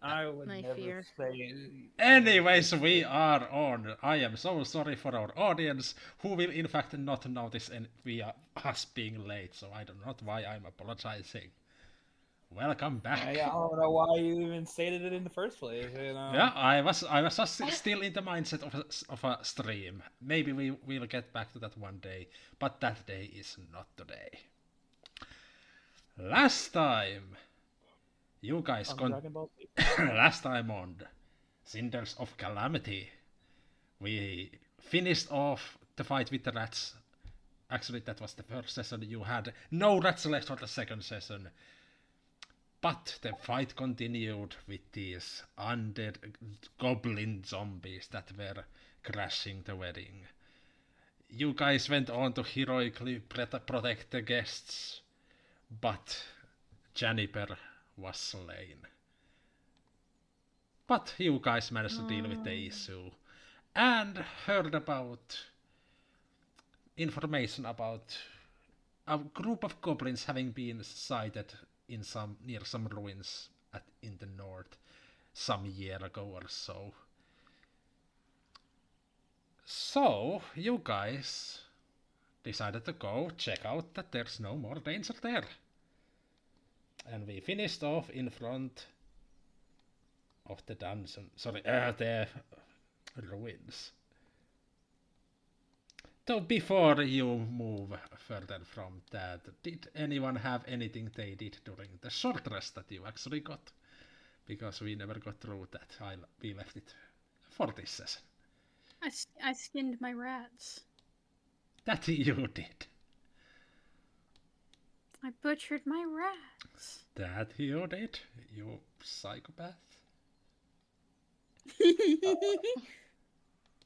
I would My never fear. say. Anyways, we are on. I am so sorry for our audience, who will in fact not notice us being late, so I don't know why I'm apologizing. Welcome Yeah, I back. don't know why you even stated it in the first place. Yeah, I was just still in the mindset of a stream. Maybe we will get back to that one day, but that day is not today. Last time, you guys On Dragon Ball Z. last time on Cinders of Calamity, we finished off the fight with the rats. Actually, that was the first session. You had no rats left for the second session. But the fight continued with these undead goblin zombies that were crashing the wedding. You guys went on to heroically protect the guests, but Janiper was slain. But you guys managed to deal with the issue and heard about information about a group of goblins having been sighted in some near some ruins in the north some year ago or so. So you guys decided to go check out that there's no more danger there. And we finished off in front of the dungeon. Sorry, the ruins. So before you move further from that, did anyone have anything they did during the short rest that you actually got? Because we never got through that. We left it for this session. I skinned my rats. That you did. I butchered my rats. That you did, you psychopath.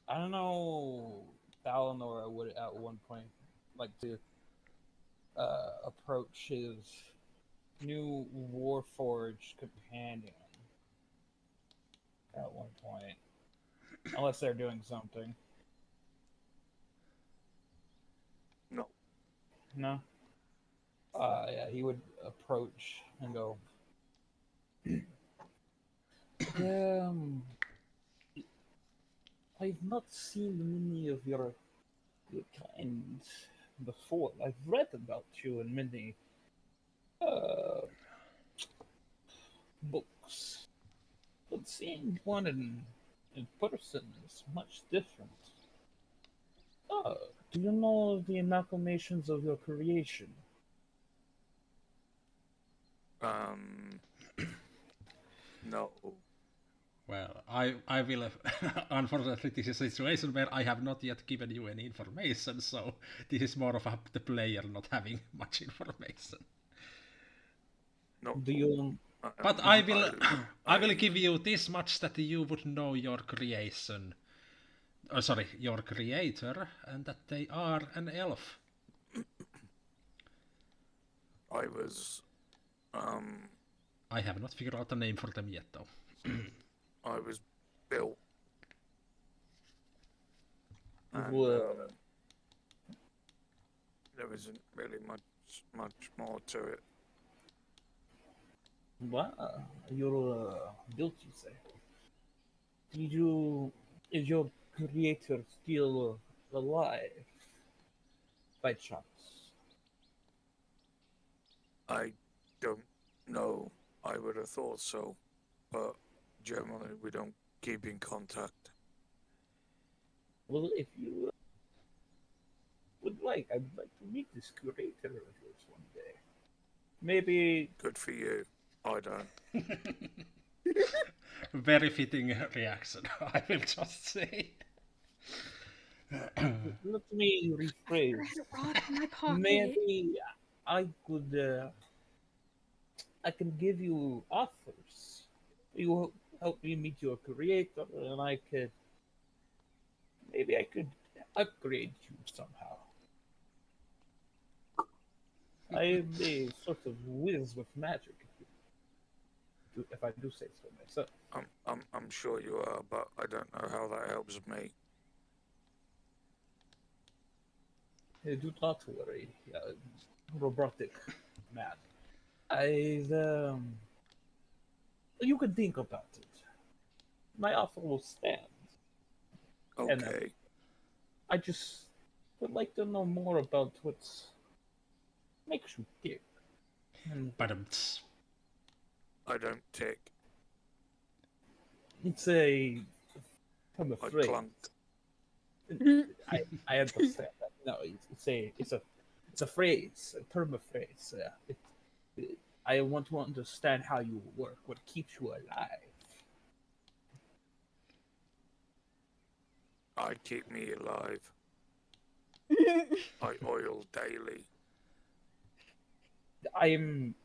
I don't know. Valinor would at one point like to approach his new Warforged companion at one point, unless they're doing something. No. No. Yeah, he would approach and go. I've not seen many of your kind before. I've read about you in many uh, books, but seeing one in person is much different. Do you know the amalgamations of your creation? No. Well, I will. Unfortunately, this is a situation where I have not yet given you any information, so this is more of the player not having much information. No. Do you? But I will, I will give you this much that you would know your creation. Sorry, your creator, and that they are an elf. I was. I have not figured out a name for them yet, though. I was built. And, there isn't really much more to it. Wow, you're built, you say? Is your creator still alive by chance? I don't know. I would have thought so, but generally we don't keep in contact. Well, if you would like, I'd like to meet this creator of yours one day. Maybe. Good for you. I don't. Very fitting reaction, I will just say. Let me rephrase. I had a rock in my pocket. Maybe I could. I can give you offers. You help me meet your creator, and I could. Maybe I could upgrade you somehow. I am a sort of whiz with magic, if I do say so myself. I'm sure you are, but I don't know how that helps me. Do not worry, robotic man. I've You can think about it. My offer will stand. And Okay. I just would like to know more about what makes you tick. And But I don't tick. it's a I'm I afraid. clunk. I understand that. No, it's a phrase, a term of phrase. I want to understand how you work, what keeps you alive. I keep me alive. I oil daily. I'm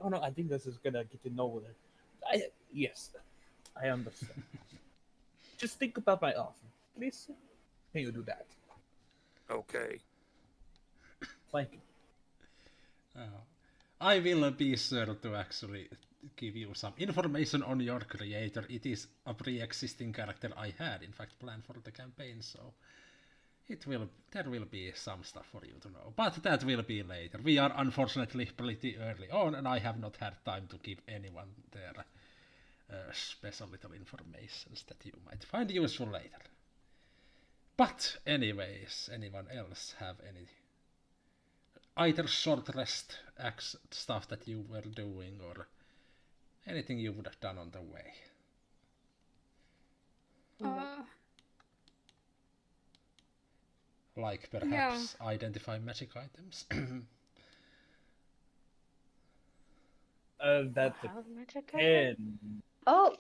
oh no, I think this is gonna get to know it. Yes, I understand. Just think about my offer, please. Can you do that? Okay. Thank you. I will be sure to actually give you some information on your creator. It is a pre-existing character I had, in fact, planned for the campaign, so there will be some stuff for you to know. But that will be later. We are unfortunately pretty early on, and I have not had time to give anyone their special little informations that you might find useful later. But anyways, anyone else have any either short rest stuff that you were doing or anything you would have done on the way? Like perhaps identify magic items? That's a Wow, magic item. 10. Oh,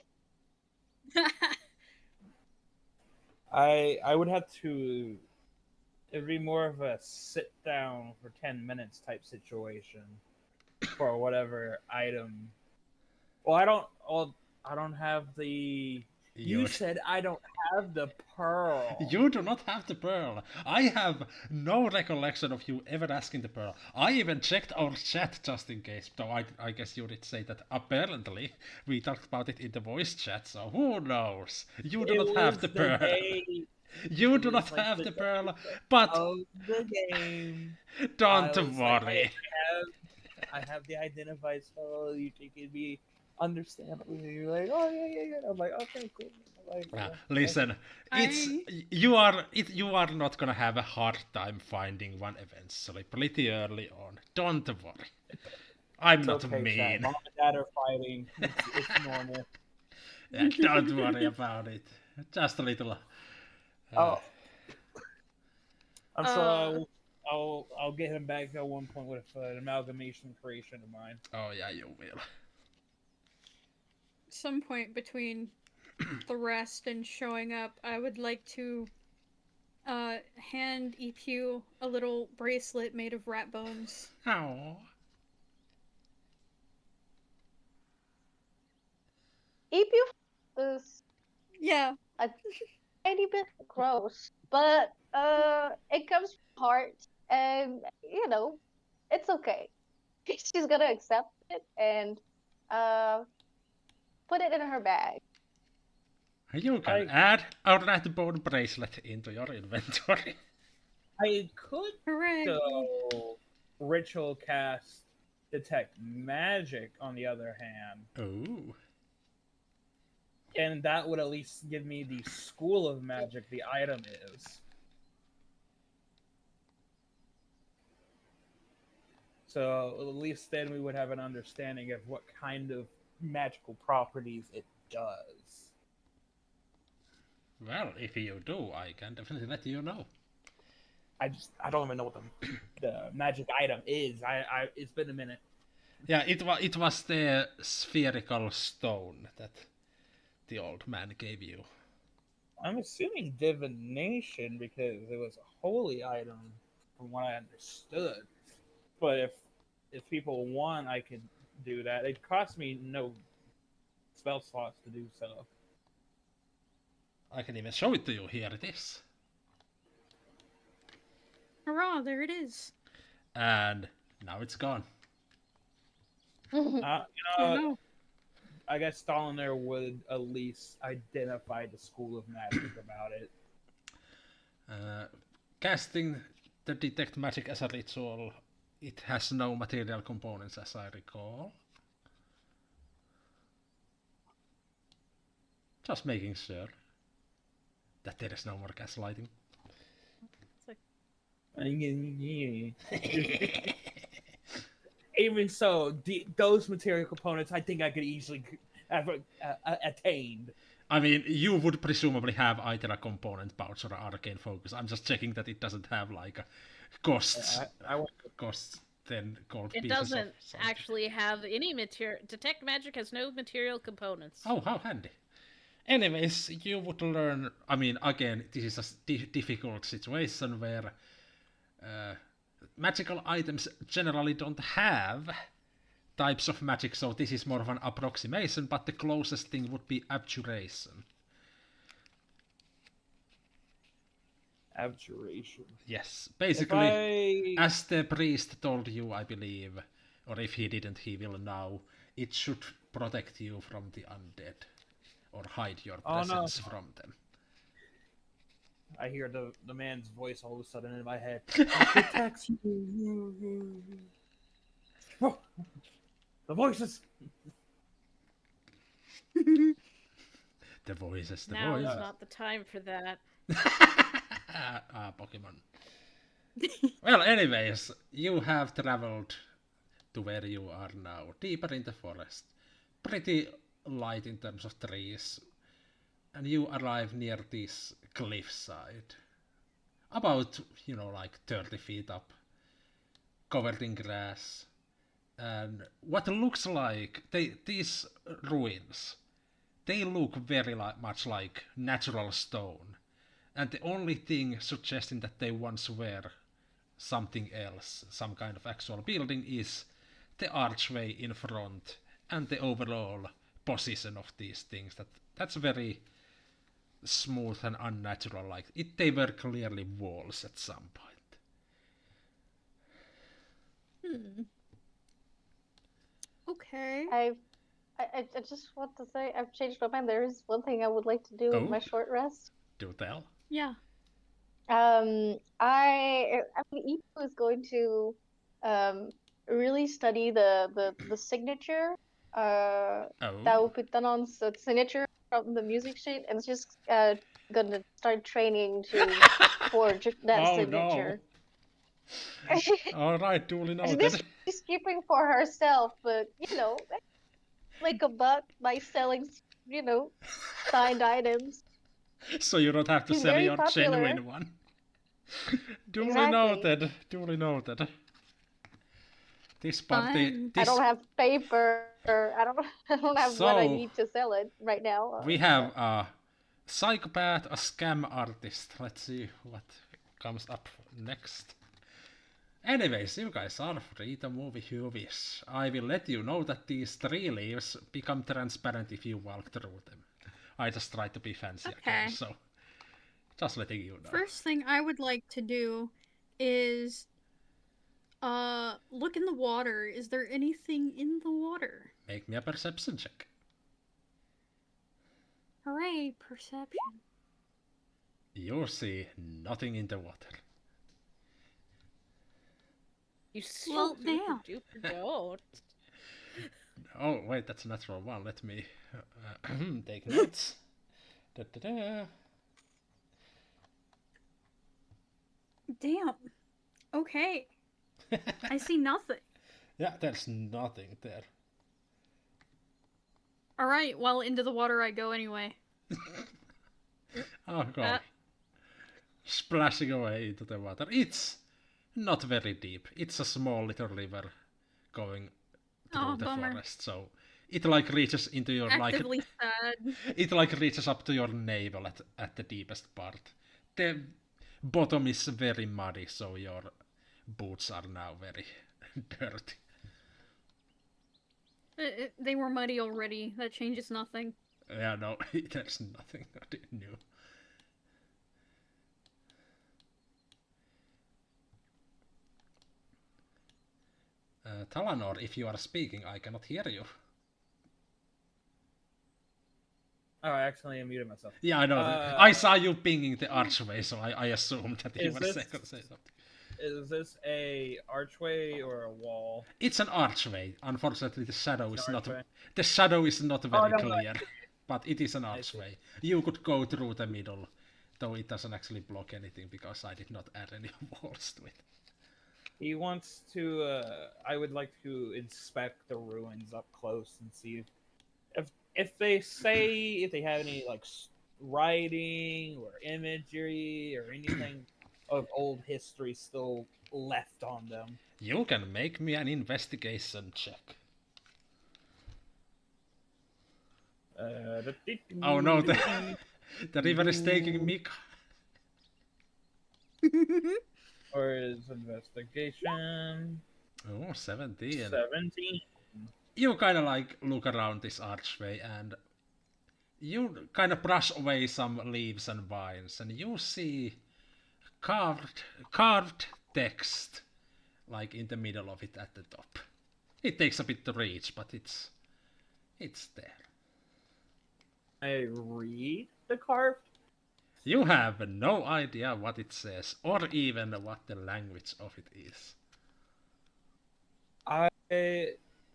I would have to. It'd be more of a sit down for 10 minutes type situation for whatever item. Well, I don't. Well, I don't have the. You said I don't have the pearl. You do not have the pearl. I have no recollection of you ever asking the pearl. I even checked our chat just in case, though I guess you did say that apparently we talked about it in the voice chat, so who knows? You do not have the pearl. You do not have the pearl, but of the game. don't I was worry. like, hey, I have the identified spell. You think it'd be understandable? You're like, oh yeah. I'm like, okay, cool. Like, Listen, you are not gonna have a hard time finding one eventually, pretty early on. Don't worry. I'm not okay, mean. Chat. Mom and Dad are fighting. It's normal. Yeah, don't worry about it. Just a little. Oh, I'm sure I'll get him back at one point with an amalgamation creation of mine. Oh yeah, you will. Some point between the rest and showing up, I would like to hand EQ a little bracelet made of rat bones. Oh. EPU is Yeah. a tiny bit gross, but it comes from heart, and it's okay. She's gonna accept it and uh, put it in her bag. You can add a rat bone bracelet into your inventory. I could Hooray. go ritual cast detect magic on the other hand. Ooh. And that would at least give me the school of magic the item is. So at least then we would have an understanding of what kind of magical properties it does. Well, if you do, I can definitely let you know. I don't even know what the magic item is. It's been a minute. Yeah, it was the spherical stone that the old man gave you. I'm assuming divination because it was a holy item from what I understood. But if people want, I could do that. It cost me no spell slots to do so. I can even show it to you. Here it is. Hurrah, there it is. And now it's gone. Oh no. I guess Staliner would at least identify the school of magic about it. Casting the detect magic as a ritual, it has no material components as I recall. Just making sure that there is no more gaslighting. Even so, those material components, I think I could easily have attained. I mean, you would presumably have either a component pouch or an arcane focus. I'm just checking that it doesn't have like a costs. Costs 10 gold It pieces. doesn't actually have any material. Detect magic has no material components. Oh, how handy. Anyways, you would learn. I mean, again, this is a difficult situation where magical items generally don't have types of magic, so this is more of an approximation, but the closest thing would be abjuration. Abjuration. Yes, basically, as the priest told you, I believe, or if he didn't, he will now, it should protect you from the undead, or hide your presence from them. I hear the man's voice all of a sudden in my head. It protects you. Oh, the voices. The voices, the Now voices. is not the time for that. Pokemon. Well, anyways, you have traveled to where you are now, deeper in the forest. Pretty light in terms of trees. And you arrive near this cliffside. About, like 30 feet up. Covered in grass. And what looks like, these ruins, they look very much like natural stone. And the only thing suggesting that they once were something else, some kind of actual building, is the archway in front and the overall position of these things. That's very smooth and unnatural. Like they were clearly walls at some point. Okay. I just want to say I've changed my mind. There is one thing I would like to do in my short rest. Do tell. Yeah. I mean, Ipo is going to really study the signature. That will put Danon's signature from the music sheet, and it's just gonna start training to forge that signature. No. All right, duly noted. She's keeping for herself, but make a buck by selling, signed items. So you don't have to She's sell very your popular. genuine one. Duly Exactly. noted. Duly noted. This party. I don't have paper. I don't have what I So, need to sell it right now. We have a psychopath, a scam artist. Let's see what comes up next. Anyways, you guys are free to move if you wish. I will let you know that these 3 leaves become transparent if you walk through them. I just try to be fancy again, so just letting you know. First thing I would like to do is look in the water. Is there anything in the water? Make me a perception check. Hooray, perception. You see nothing in the water. You Well, super damn. duper don't. Oh, wait, that's a natural one. Let me take notes. Da-da-da. Damn. Okay. I see nothing. Yeah, there's nothing there. Alright, well, into the water I go anyway. Oh, God. Splashing away into the water. It's not very deep. It's a small little river going through the forest, so it reaches into your Actively sad. It reaches up to your navel at the deepest part. The bottom is very muddy, so your boots are now very dirty. They were muddy already. That changes nothing. Yeah, no, there's nothing new. Talanor, if you are speaking, I cannot hear you. Oh, I accidentally unmuted myself. Yeah, I know. I saw you pinging the archway, so I assumed that you were going to say something. Is this a archway or a wall? It's an archway. Unfortunately, the shadow is not. Archway. The shadow is not very clear. but it is an I see. archway. You could go through the middle, though it doesn't actually block anything because I did not add any walls to it. He wants to. I would like to inspect the ruins up close and see if they say if they have any like writing or imagery or anything of old history still left on them. You can make me an investigation check. Oh no, the river is taking me. Or is investigation Oh, 17. 17? You kind of like look around this archway and you kind of brush away some leaves and vines and you see carved text like in the middle of it at the top. It takes a bit to reach, but it's there. I read the carved. You have no idea what it says or even what the language of it is. I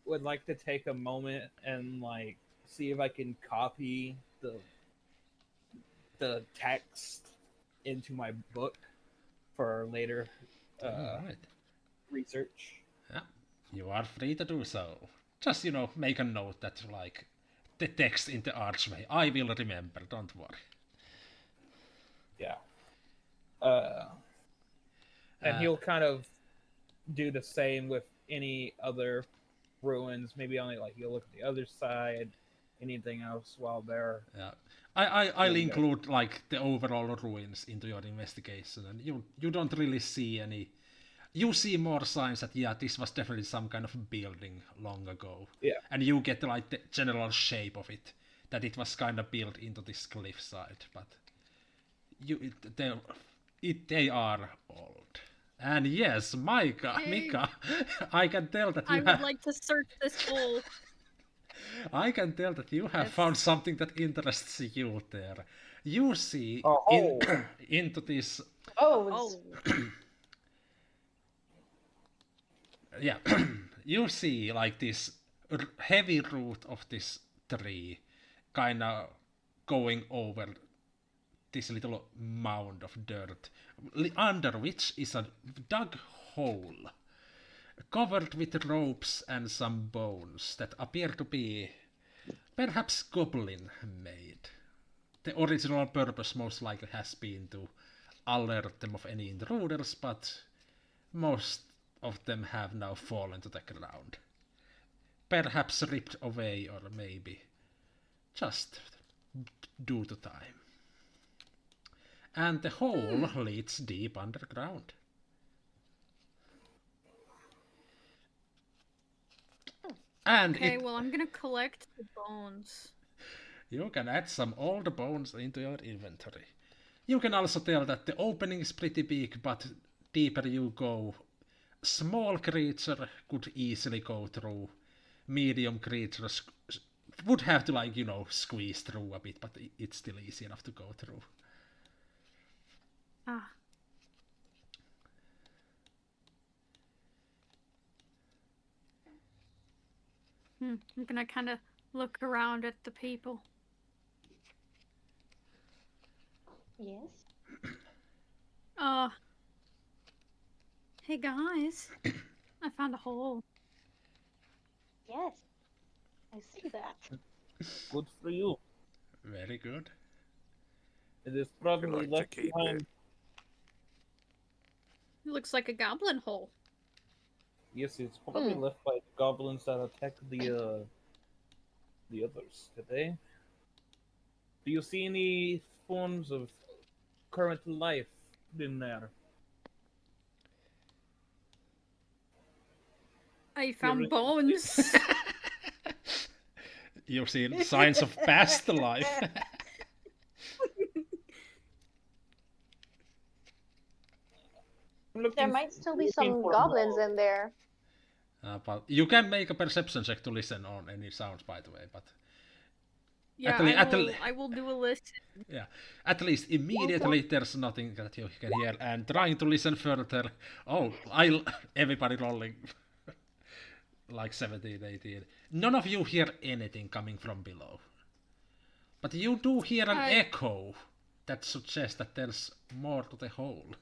would like to take a moment and like see if I can copy the text into my book for later Alright. research. Yeah, you are free to do so. Just, make a note that, like, the text in the archway. I will remember, don't worry. Yeah. And he'll kind of do the same with any other ruins. Maybe only like he'll look at the other side. Anything else while they're Yeah. I'll you go. include, like, the overall ruins into your investigation, and you don't really see any... You see more signs that, yeah, this was definitely some kind of building long ago. Yeah. And you get, like, the general shape of it, that it was kind of built into this cliffside, but they are old. And yes, Mika, I can tell that you I have... would like to search this hole. I can tell that you have Yes. found something that interests you there. You see Oh. into this... Oh, Yeah, you see like this heavy root of this tree kind of going over this little mound of dirt, under which is a dug hole covered with ropes and some bones that appear to be perhaps goblin made. The original purpose most likely has been to alert them of any intruders, but most of them have now fallen to the ground. Perhaps ripped away, or maybe just due to time. And the hole leads deep underground. And Okay, well, I'm gonna collect the bones. You can add some old bones into your inventory. You can also tell that the opening is pretty big, but deeper you go, small creature could easily go through. Medium creatures would have to squeeze through a bit, but it's still easy enough to go through. Ah. I'm gonna kind of look around at the people. yes. Hey guys, I found a hole. Yes. I see that. Good for you. Very good. It is We probably like to left keep behind. it. It looks like a goblin hole. Yes, it's probably left by the goblins that attacked the others today. Do you see any forms of current life in there? I found really- bones. You see signs of past life. I'm looking There might still be looking some for goblins more. in there. But you can make a perception check to listen on any sounds, by the way. But Yeah, I will do a list. yeah, at least immediately there's nothing that you can hear. And trying to listen further, everybody rolling like 17, 18. None of you hear anything coming from below. But you do hear an I- echo that suggests that there's more to the hole.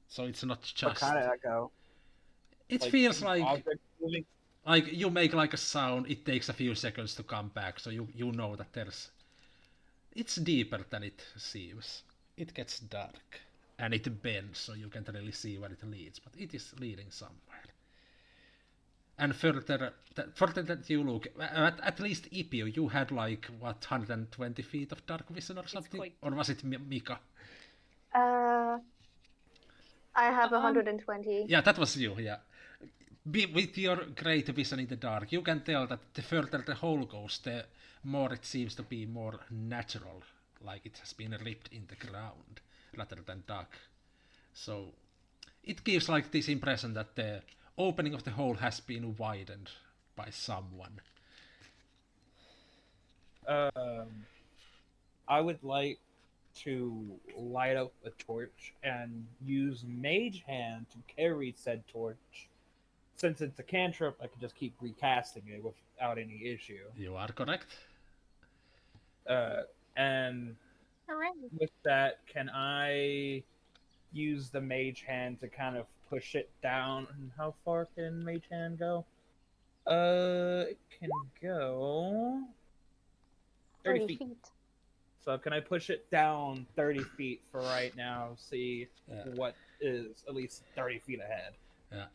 So it's not What just. kind of echo? It feels like object moving. you make like a sound. It takes a few seconds to come back, so you know that there's. It's deeper than it seems. It gets dark and it bends, so you can't really see where it leads, but it is leading somewhere. And further that you look, at least Ipio, you had like what 120 feet of dark vision or something, quite- or was it Mika? I have Um, 120. Yeah, that was you. Yeah, with your great vision in the dark, you can tell that the further the hole goes, the more it seems to be more natural, like it has been ripped in the ground rather than dug. So it gives like this impression that the opening of the hole has been widened by someone. I would like to light up a torch and use Mage Hand to carry said torch. Since it's a cantrip, I can just keep recasting it without any issue. You are correct. And Hooray. with that, can I use the Mage Hand to kind of push it down? And how far can Mage Hand go? It can go 30 feet. So can I push it down 30 feet for right now? See Yeah. what is at least 30 feet ahead.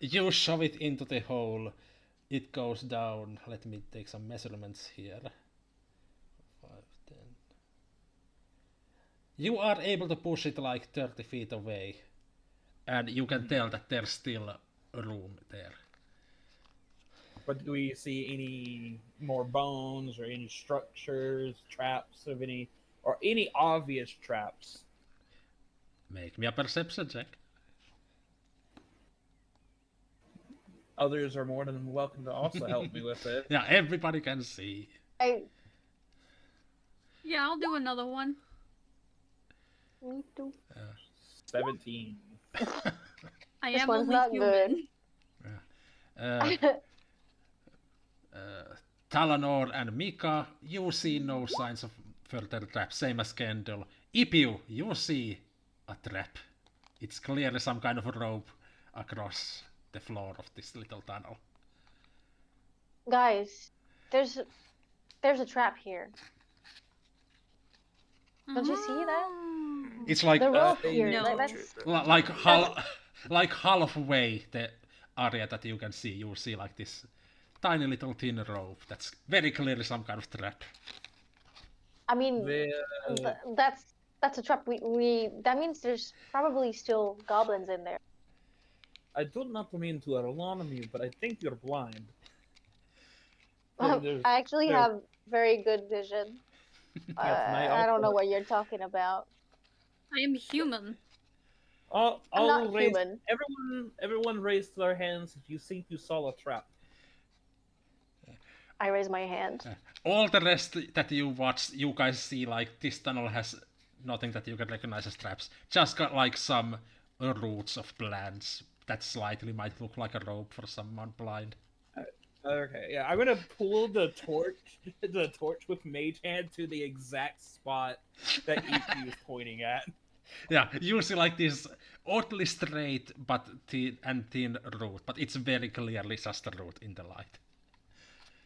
You shove it into the hole. It goes down. Let me take some measurements here. 5, 10. You are able to push it like 30 feet away. And you can tell that there's still a room there. But do we see any more bones or any structures, traps of any, or any obvious traps? Make me a perception check. Others are more than welcome to also help me with it. Yeah, everybody can see. Yeah, I'll do another one. Me too. 17. I This am one's only not human. good. Talanor and Mika, you see no signs of further traps, same as Kendall. Ipiu, you see a trap. It's clearly some kind of rope across the floor of this little tunnel. Guys, there's a trap here. Don't you see that? It's like The rope they here. no. Like, that's like halfway the area that you can see. You see like this tiny little thin rope that's very clearly some kind of trap. I mean, The, that's a trap. We that means there's probably still goblins in there. I do not mean to alarm you, but I think you're blind. I actually there- have very good vision. I don't know what you're talking about. I am human. I'm I'll not raise, human. Everyone raised their hands if you think you saw a trap. I raise my hand. All the rest that you watch, you guys see like this tunnel has nothing that you can recognize as traps. Just got like some roots of plants that slightly might look like a rope for someone blind. Okay, yeah, I'm gonna pull the torch with Mage Hand to the exact spot that EP is pointing at. Yeah, you see like this oddly straight but thin root, but it's very clearly just a root in the light.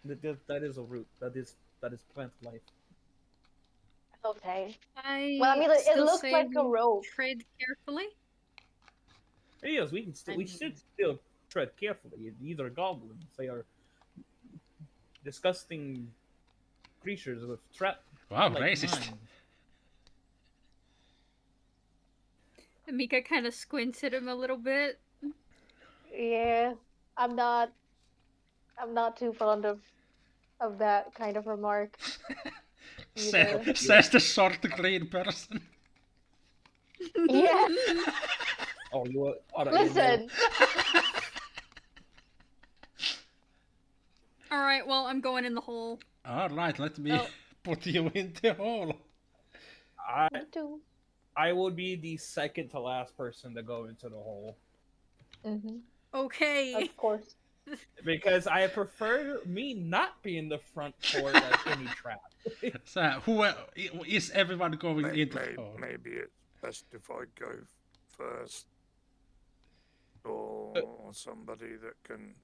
That is a root. That is plant life. Okay. Well, I mean, it still looks say like a we rope. Tread carefully. Yes, we should still tread carefully. These are goblins. They are disgusting creatures with trap. Wow, like racist. minds. Mika kind of squints at him a little bit. Yeah, I'm not too fond of that kind of remark. either. Says the short green person. Yeah. Oh, you are. Listen. All right, well, I'm going in the hole. Alright, let me Oh. put you in the hole. Me too. I will be the second to last person to go into the hole. Hmm Okay. Of course. Because I prefer me not be in the front for like any trap. So, who is everyone going into? Maybe it's best if I go first, or somebody that can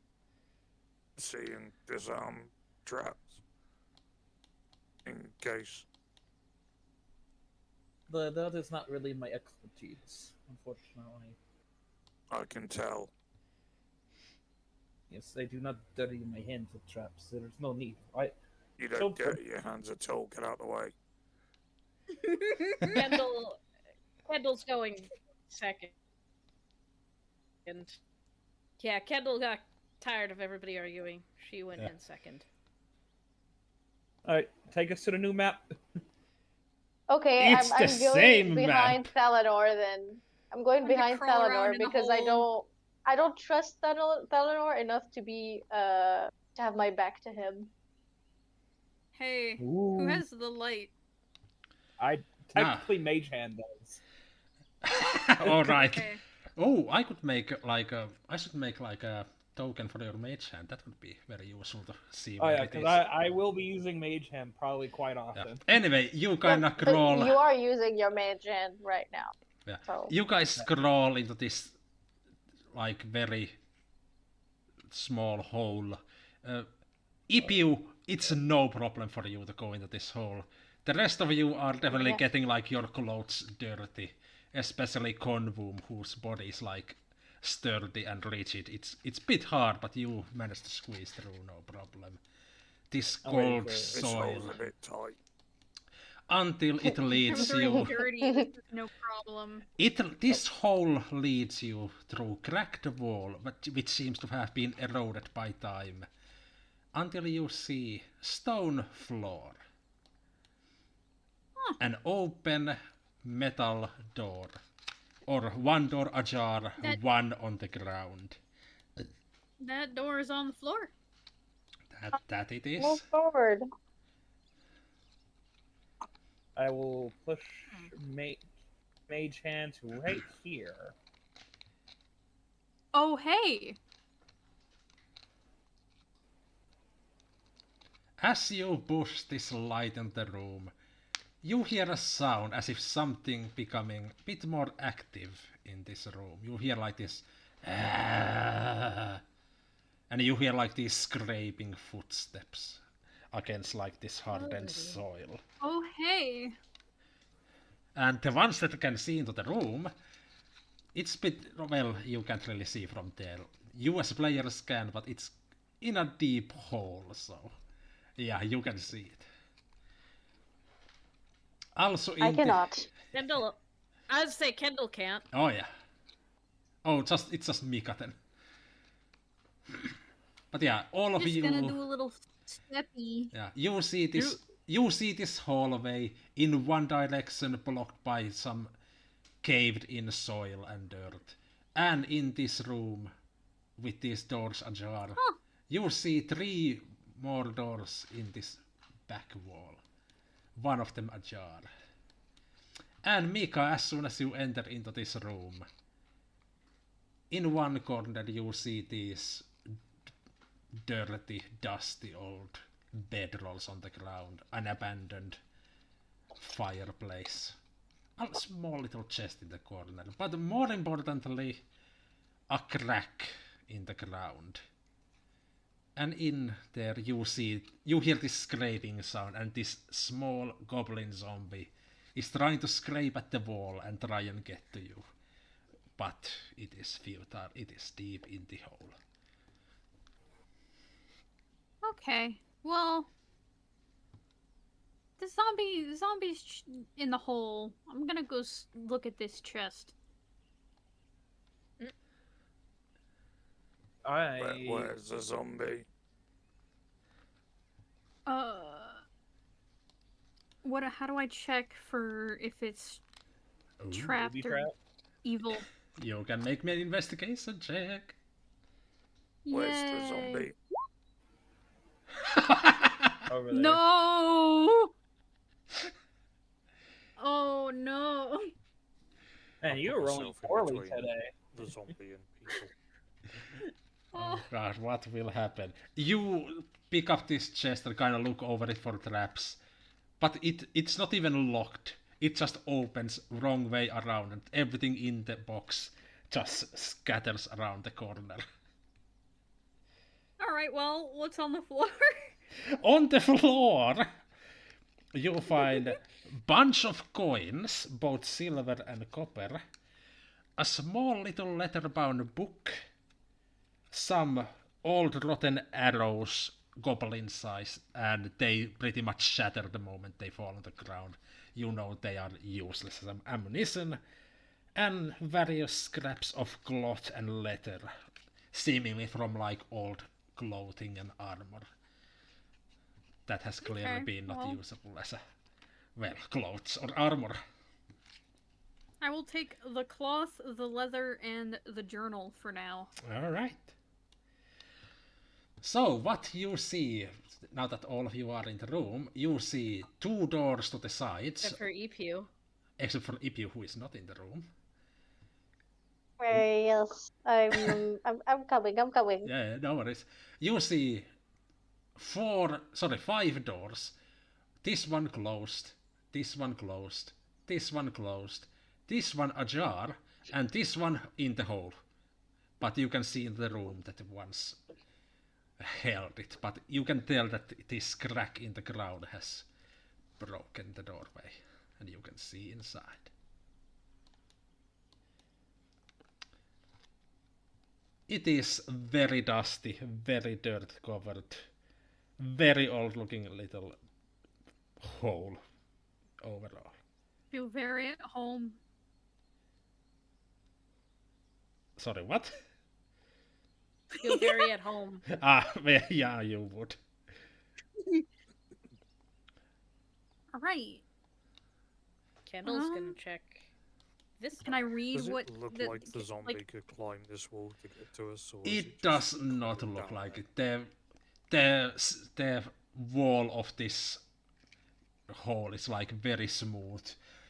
see and disarm traps in case. That is not really my expertise, unfortunately. I can tell. Yes, I do not dirty my hands with traps. There's no need. You don't dirty your hands at all. Get out of the way. Kendall's going second. Yeah, Kendall got tired of everybody arguing. She went in second. Alright, take us to the new map. Okay, It's I'm the going same behind map. Thelenor then. I'm going I'm gonna behind crawl around Thelenor in the because hole. I don't trust Thelenor enough to be to have my back to him. Hey, Ooh. who has the light? I technically Mage Hand does. All right. Okay. Oh, I should make like a token for your mage hand. That would be very useful to see Oh where yeah, it because is. I will be using Mage Hand probably quite Yeah. often. Anyway, you Yeah, kinda but crawl. you are using your mage hand right now. Yeah. So You guys crawl into this like very small hole. It's no problem for you to go into this hole. The rest of you are definitely Yeah. getting like your clothes dirty, especially Convoom, whose body is like sturdy and rigid. It's a bit hard, but you managed to squeeze through, no problem. This I'm waiting cold for it. This soil, hole's a bit tight. until it I'm leads very you. dirty. This is no problem. This hole leads you through cracked wall, which seems to have been eroded by time, until you see stone floor. An open metal door, or one door ajar, one on the ground. That door is on the floor. That it move is. forward. I will push Mage Hand to right here. Oh, hey. As you push this light in the room, you hear a sound as if something becoming a bit more active in this room. You hear like this, "Ah," and you hear like these scraping footsteps against like this hardened soil. Oh, hey. And the ones that can see into the room, it's a bit, well, you can't really see from there. You as players can, but it's in a deep hole, so yeah, you can see it. Also I cannot. Kendall, I'd say Kendall can't. Oh yeah. Oh, it's just Mika then. But yeah, all of Just you. gonna do a little steppy. Yeah, you see this. You see this hallway in one direction blocked by some caved-in soil and dirt, and in this room with these doors ajar, you see 3 more doors in this back wall. One of them ajar. And Mika, as soon as you enter into this room, in one corner you see these dirty, dusty old bedrolls on the ground, an abandoned fireplace, a small little chest in the corner, but more importantly, a crack in the ground. And in there you hear this scraping sound, and this small goblin zombie is trying to scrape at the wall and try and get to you. But it is futile, it is deep in the hole. Okay. Well, the zombie's in the hole. I'm gonna go look at this chest. Where's the zombie? How do I check for if it's Ooh. trapped Booby or trap? evil? You can make me an investigation check. Where's the Yay. zombie? Over there. No! Oh no! Man, you were rolling Myself in poorly between today. The zombie and people. Oh god, what will happen? You pick up this chest and kind of look over it for traps, but it's not even locked. It just opens wrong way around, and everything in the box just scatters around the corner. Alright, well, what's on the floor? On the floor, you find a bunch of coins, both silver and copper, a small little leather-bound book, some old rotten arrows, goblin size, and they pretty much shatter the moment they fall on the ground. You know they are useless as ammunition, and various scraps of cloth and leather, seemingly from like old clothing and armor. That has clearly been not usable as a, well, clothes or armor. I will take the cloth, the leather, and the journal for now. Alright. So, what you see, now that all of you are in the room, you see 2 doors to the sides. Except for Epu. Except for Ipu, who is not in the room. Yes, I'm coming. I'm coming. Yeah, no worries. You see 5 doors. This one closed, this one closed, this one closed, this one ajar, and this one in the hole. But you can see in the room that once held it, but you can tell that this crack in the ground has broken the doorway, and you can see inside. It is very dusty, very dirt covered, very old looking little hole overall. Feel very at home. Sorry, what? Feel very at home. Well, yeah, you would. Alright. Kendall's gonna check this. Can I read Does what it look the, like the zombie like, could climb this wall to get to us? Or is It just does not coming look down like there? it. The wall of this hole is like very smooth.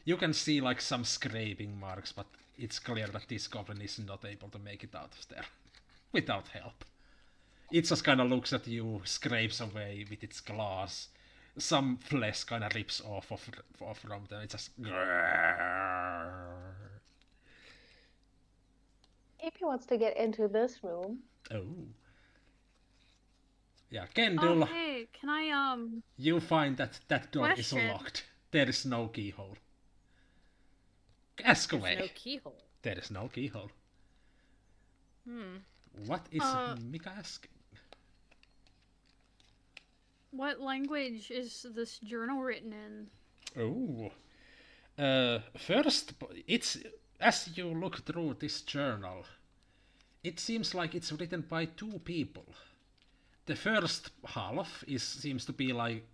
You can see like some scraping marks, but it's clear that this goblin is not able to make it out of there without help. It just kind of looks at you, scrapes away with its claws. Some flesh kind of rips off from them. It just. If he wants to get into this room, Oh. Yeah, Kendall, oh, hey, can I, you find that that door is Question. locked. There is no keyhole. Ask away. There's no keyhole. There is no keyhole. What is Mika asking? what language is this journal written in? Oh. First, it's as you look through this journal, it seems like it's written by 2 people. The first half seems to be like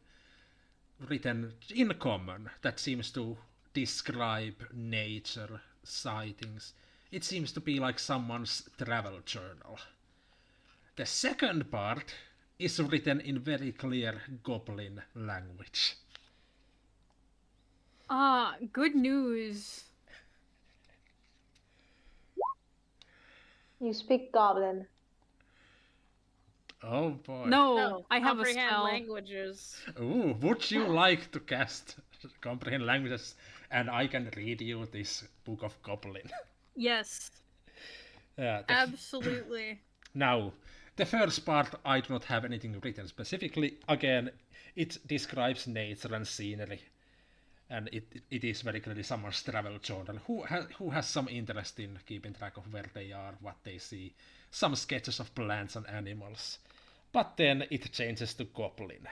written in common. That seems to describe nature, sightings. It seems to be like someone's travel journal. The second part is written in very clear goblin language. Good news. you speak Goblin. Oh boy. No, I have a comprehend spell. languages. Ooh, would you like to cast Comprehend Languages and I can read you this Book of Goblin? Yes, Yeah, absolutely. Now, the first part, I do not have anything written specifically. Again, it describes nature and scenery. And it is very clearly someone's travel journal who has some interest in keeping track of where they are, what they see, some sketches of plants and animals. But then it changes to Goblin.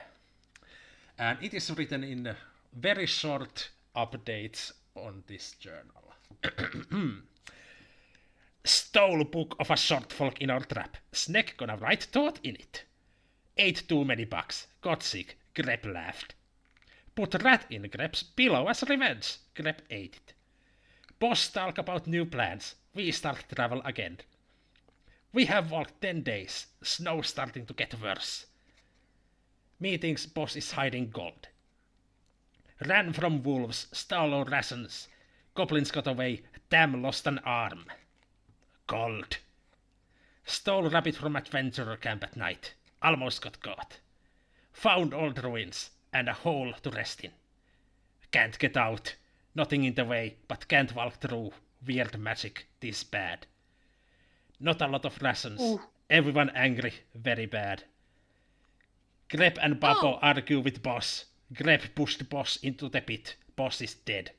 And it is written in very short updates on this journal. Stole book of a short folk in our trap. Snack gonna write thought in it. Ate too many bugs. Got sick. Grep laughed. Put rat in Grep's pillow as revenge. Grep ate it. Boss talk about new plans. We start travel again. We have walked 10 days. Snow starting to get worse. Meetings boss is hiding gold. Ran from wolves. Stole rations. Goblins got away. Tam lost an arm. Gold. Stole rabbit from adventurer camp at night. Almost got caught. Found old ruins and a hole to rest in. Can't get out. Nothing in the way, but can't walk through. Weird magic, this bad. Not a lot of rations. Ooh. Everyone angry, very bad. Greb and Babo Oh. argue with boss. Greb pushed boss into the pit. Boss is dead.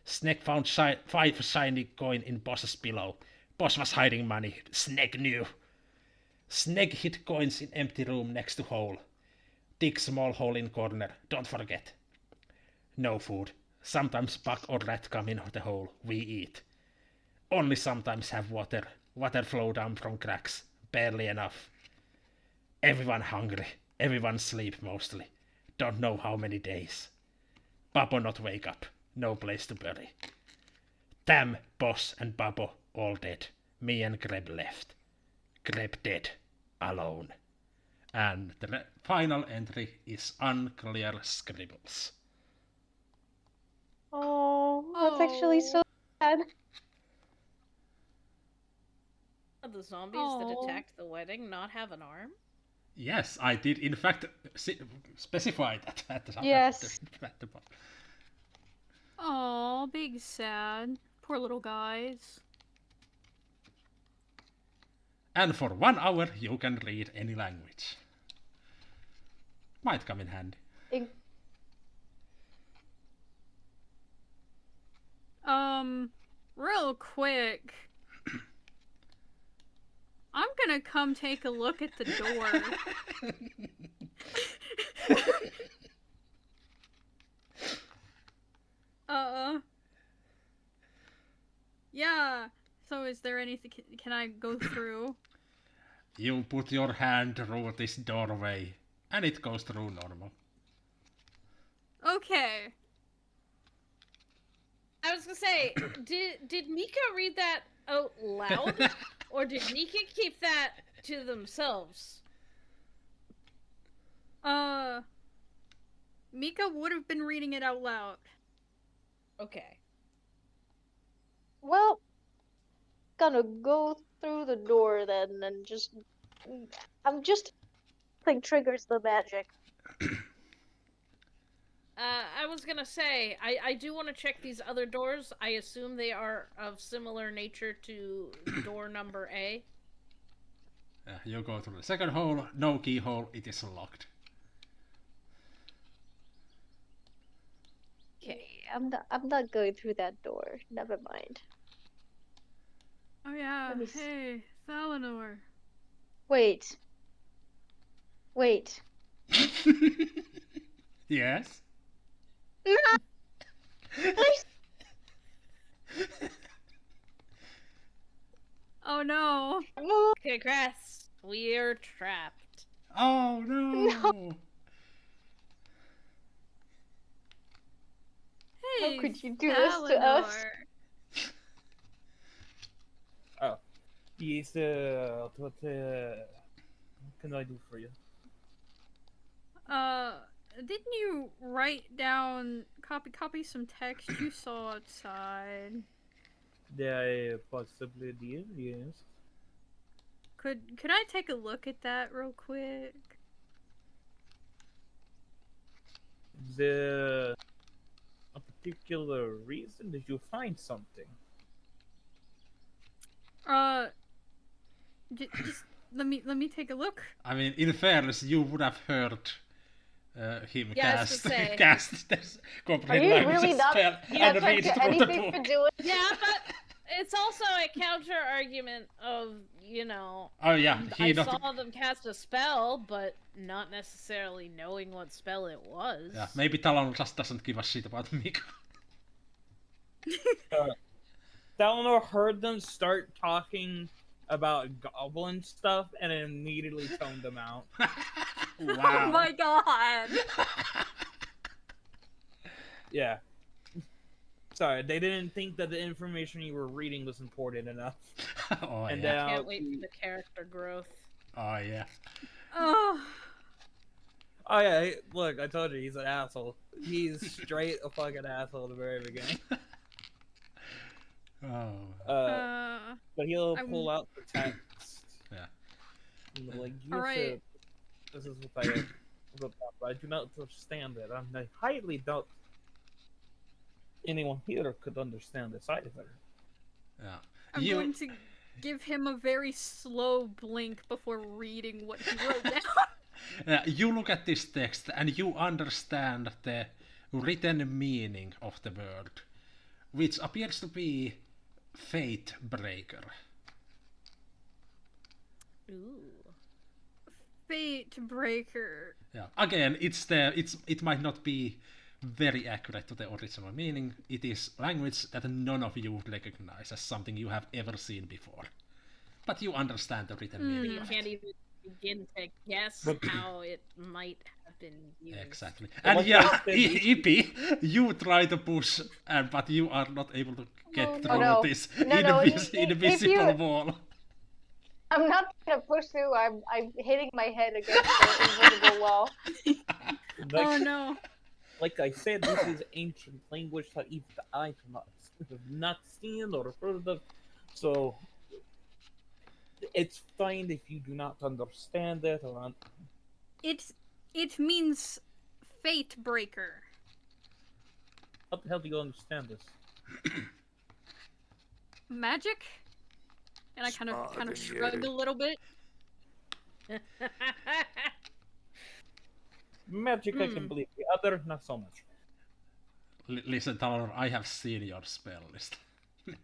Snake found 5 shiny coin in boss's pillow. Boss was hiding money. Snake knew. Snake hid coins in empty room next to hole. Dig small hole in corner. Don't forget. No food. Sometimes bug or rat come in the hole. We eat. Only sometimes have water. Water flow down from cracks. Barely enough. Everyone hungry. Everyone sleep mostly. Don't know how many days. Babo not wake up. No place to bury. Tam, boss and Babo all dead. Me and Greb left. Greb dead. Alone. And the final entry is unclear scribbles. Oh, that's actually so sad. The zombies that Oh. attacked the wedding not have an arm? Yes, I did in fact specify that at the Yes. at the bottom. Oh, big sad. Poor little guys. And for 1 hour you can read any language. Might come in handy. Real quick. I'm gonna come take a look at the door. Yeah. So is there anything, can I go through? You put your hand through this doorway and it goes through normal. Okay. I was gonna say, did Mika read that out loud? Or did Mika keep that to themselves? Mika would have been reading it out loud. Okay. Well, gonna go through the door then, and I'm just think triggers the magic. I was gonna say, I do want to check these other doors. I assume they are of similar nature to door number A. You go through the second hole, no keyhole, it is locked. Okay. I'm not going through that door. Never mind. Oh yeah, Let me hey, Thalanor. Wait. Yes? Please. Oh no. Okay, Grass, we're trapped. Oh no! Hey, How could you do this to us? Thalanor. Yes, what can I do for you? Didn't you write down, copy some text you saw outside? I possibly did, yes. Could I take a look at that real quick? Is there a particular reason? Did you find something? Just let me take a look. I mean, in fairness, you would have heard him Yeah, I was gonna say. cast this Are comprehend you language really not spell not and trying read to do through the anything for book. doing? Yeah, but it's also a counter argument of, you know, Oh yeah, I he not. saw them cast a spell, but not necessarily knowing what spell it was. Yeah, maybe Talon just doesn't give a shit about Mika. Thalanor heard them start talking about goblin stuff and immediately toned them out. Wow. Oh my god. Yeah. Sorry, they didn't think that the information you were reading was important enough. Oh And yeah. Can't wait for the character growth. Oh yeah. Oh. Oh yeah, look, I told you he's an asshole. He's straight a fucking asshole at the very beginning. Oh. But he'll I'm- pull out the text. Yeah. Like you Alright. said, this is what I wrote down, but I do not understand it, and I highly doubt anyone here could understand this either. Yeah. I'm going to give him a very slow blink before reading what he wrote down. You look at this text and you understand the written meaning of the word, which appears to be Fate Breaker. Ooh. Fate Breaker. Yeah. Again, it might not be very accurate to the original meaning. It is language that none of you recognize as something you have ever seen before. But you understand the written meaning You of can't it. even begin to guess how it might have been used. Exactly. Well, And yeah, Ippy, you try to push, but you are not able to get through no. this No, invisible wall. I'm not gonna push through. I'm hitting my head against the invisible wall. Oh no. Like I said, this is ancient language that even I have not seen or heard of, so it's fine if you do not understand it or It means Fate Breaker. how the hell do you understand this? Magic? And I kind Smarter of than shrugged you. a little bit. Magic I can believe, the other not so much. Listen, Talor, I have seen your spell list. Mika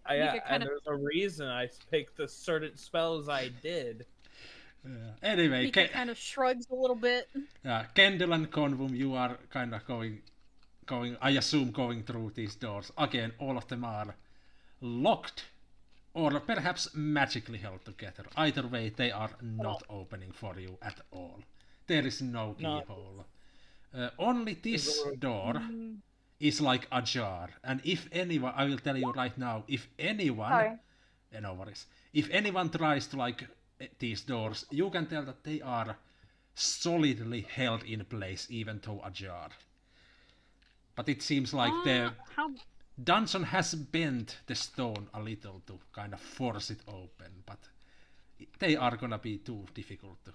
And kinda- there's a reason I picked the certain spells I did. Anyway, Mika kind of shrugs a little bit. Kendall and Convum, you are kind of going, I assume, going through these doors. Again, all of them are locked, or perhaps magically held together. Either way, they are not opening for you at all. There is no keyhole. Only this door is like ajar, and if anyone, I will tell you right now, if anyone, Sorry. no worries, if anyone tries to like these doors, you can tell that they are solidly held in place, even though ajar. But it seems like the How dungeon has bent the stone a little to kind of force it open, but they are gonna be too difficult to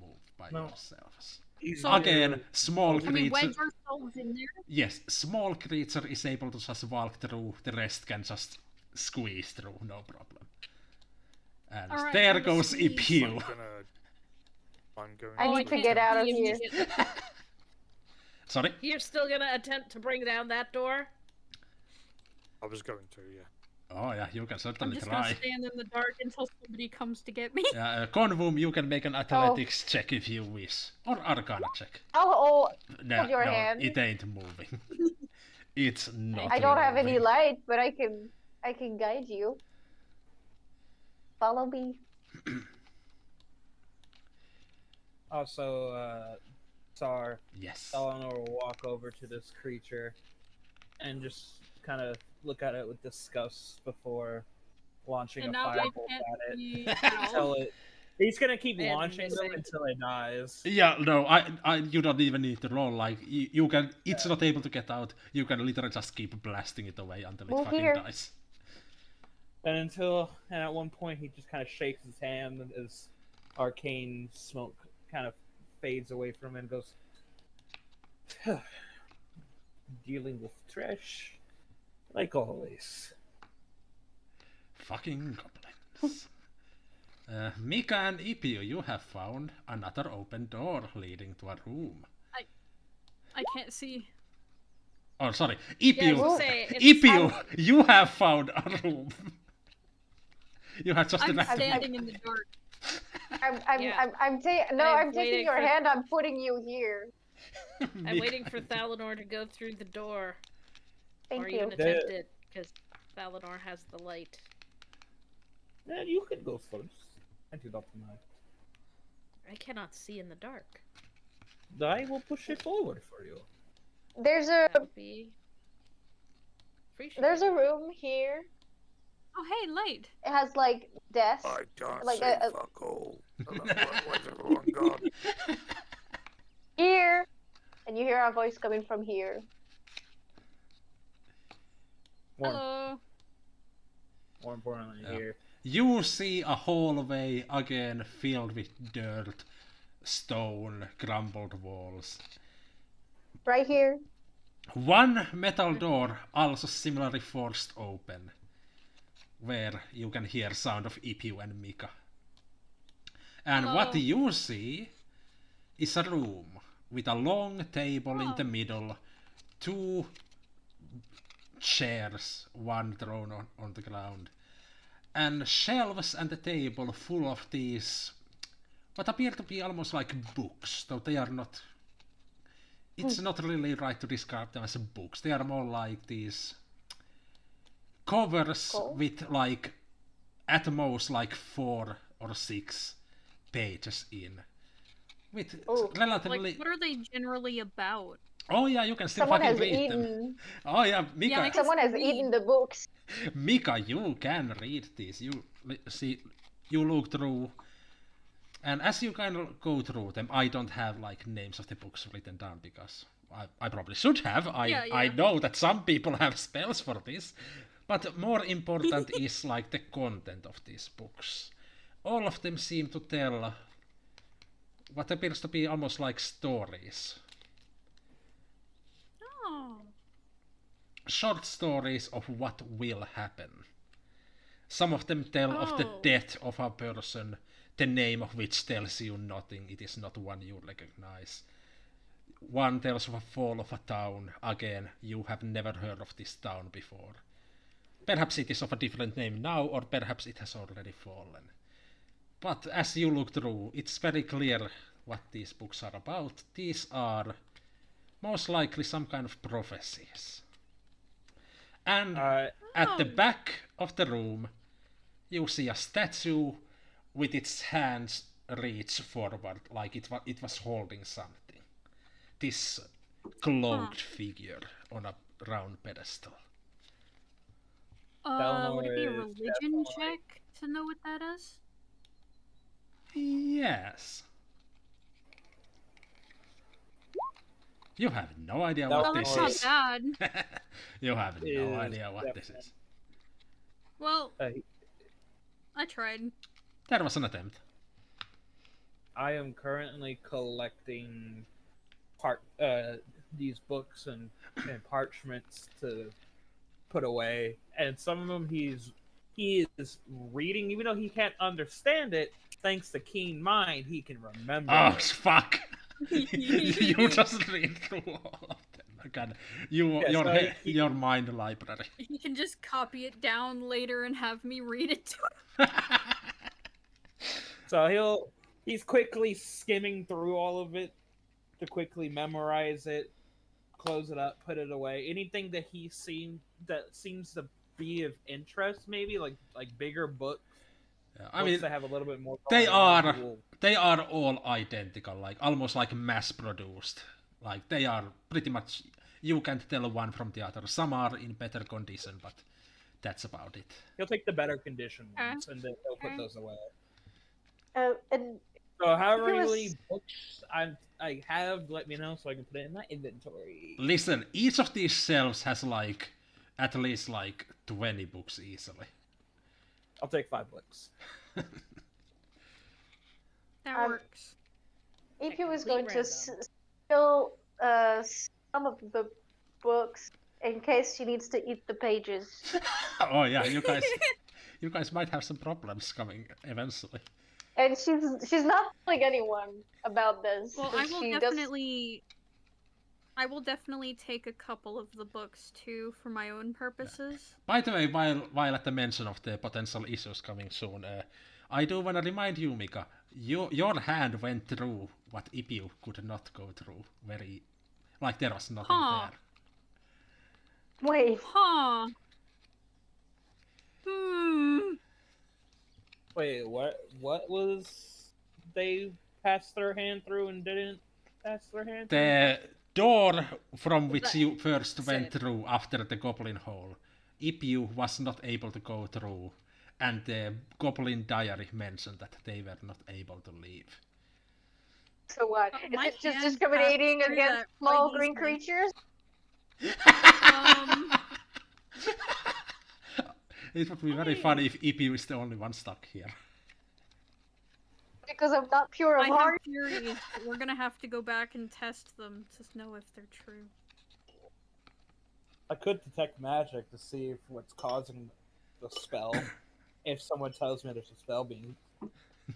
move by yourselves. So- Again, small can we creature. wedge ourselves in there? Yes, small creature is able to just walk through. The rest can just squeeze through, no problem. And Alright, there I'm goes squeeze. Ipiu. I'm going I Oh, need to can't get out of see here. immediately. Sorry? You're still gonna attempt to bring down that door? I was going to, yeah. Oh yeah, you can I'm certainly just gonna try. stand in the dark until somebody comes to get me. Convum, you can make an athletics check if you wish. Or arcana check. Oh, No, hold your no, hand. it ain't moving. It's not I don't have any moving. light, but I can guide you. Follow me. Also, Tsar, Yes. Eleanor will walk over to this creature and just kind of look at it with disgust before launching And a now I firebolt can't at it. see Until how. it. He's gonna keep And launching them missing. until it dies. Yeah, no, you don't even need to roll. Like, you can, it's not able to get out. You can literally just keep blasting it away until it Move fucking here. dies. And at one point he just kind of shakes his hand as arcane smoke kind of fades away from him and goes, dealing with trash, like always. Fucking goblins. Mika and Ipiu, you have found another open door leading to a room. I can't see. Oh, sorry. Yeah, I Ipiu, was gonna say, it's- Ipiu, you have found a room. You have just I'm enough to standing in the dark. Yeah. I'm taking I'm taking waiting your for- hand. I'm putting you here. I'm Mika- waiting for Thalanor to go through the door. Thank or you. even attempt it, because Thalanor has the light. Yeah, you can go first. I do not mind. I cannot see in the dark. I will push it forward for you. There's a That would be appreciated. there's a room here. Oh, hey, light. It has like desks. I can't Like say a- fuck all. Where's everyone gone? Here, and you hear a voice coming from here. More, Hello. more importantly, Yeah. here. You see a hallway again filled with dirt, stone, crumbled walls. Right here. One metal door also similarly forced open, where you can hear sound of Ipiu and Mika. And what Hello. you see is a room with a long table in the Oh. middle, two chairs, one thrown on the ground, and shelves and the table full of these what appear to be almost like books, though they are not. It's not really right to describe them as books. They are more like these covers Cool. with like at most like 4 or 6 pages in. With Ooh. relatively. Like, what are they generally about? Oh yeah, you can still Someone fucking has read them. eaten. Oh yeah, Mika. Yeah, I can Someone has read. eaten the books. Mika, you can read these. You look through, and as you kind of go through them, I don't have like names of the books written down because I probably should have. I Yeah. know that some people have spells for this, but more important is like the content of these books. All of them seem to tell what appears to be almost like stories. Oh. Short stories of what will happen. Some of them tell of the Oh. death of a person, the name of which tells you nothing, it is not one you recognize. One tells of a fall of a town, again, you have never heard of this town before. Perhaps it is of a different name now, or perhaps it has already fallen. But as you look through, it's very clear what these books are about. These are most likely some kind of prophecies. And at the back of the room, you see a statue with its hands reached forward, like it was holding something. This cloaked figure on a round pedestal. Would it be a Eleanor is religion definitely- check to know what that is? Yes. You have no idea That what Oh, this that's not is. bad. You have no Is idea what this definitely- is. Well, Uh, I tried. That was an attempt. I am currently collecting these books and parchments to put away, and some of them he is reading, even though he can't understand it. Thanks to keen mind, he can remember. Oh it. fuck! You just read through all of them again. Your mind library. You can just copy it down later and have me read it to him. So he's quickly skimming through all of it to quickly memorize it, close it up, put it away. Anything that seems to be of interest, maybe like bigger books. Yeah, I mean, That have a little bit more. they going on, are all identical, like almost like mass produced. Like they are pretty much, you can't tell one from the other. Some are in better condition, but that's about it. He'll take the better condition Okay. ones and then he'll put Okay. those away. And So however He was- many books I have, let me know so I can put it in my inventory. Listen, each of these shelves has like at least like 20 books easily. I'll take 5 books. That works. AP was complete going to random. steal some of the books in case she needs to eat the pages. Oh yeah, you guys might have some problems coming eventually. And she's not telling anyone about this. Well, but I will she definitely take a couple of the books too for my own purposes. By the way, while at the mention of the potential issues coming soon, I do want to remind you, Mika, your hand went through what Ipiu could not go through. Like there was nothing Huh. there. Wait, Huh. Wait, what was they passed their hand through and didn't pass their hand through? The door from which That you first went said- through after the goblin hole, Ipiu was not able to go through, and the goblin diary mentioned that they were not able to leave. so what? Oh, Is my it just hand discriminating passed through against that small quite green easily. creatures? It would be very funny if Ipi is the only one stuck here. Because I'm not pure of I have heart. theories, but we're gonna have to go back and test them to know if they're true. I could detect magic to see if what's causing the spell. If someone tells me there's a spell being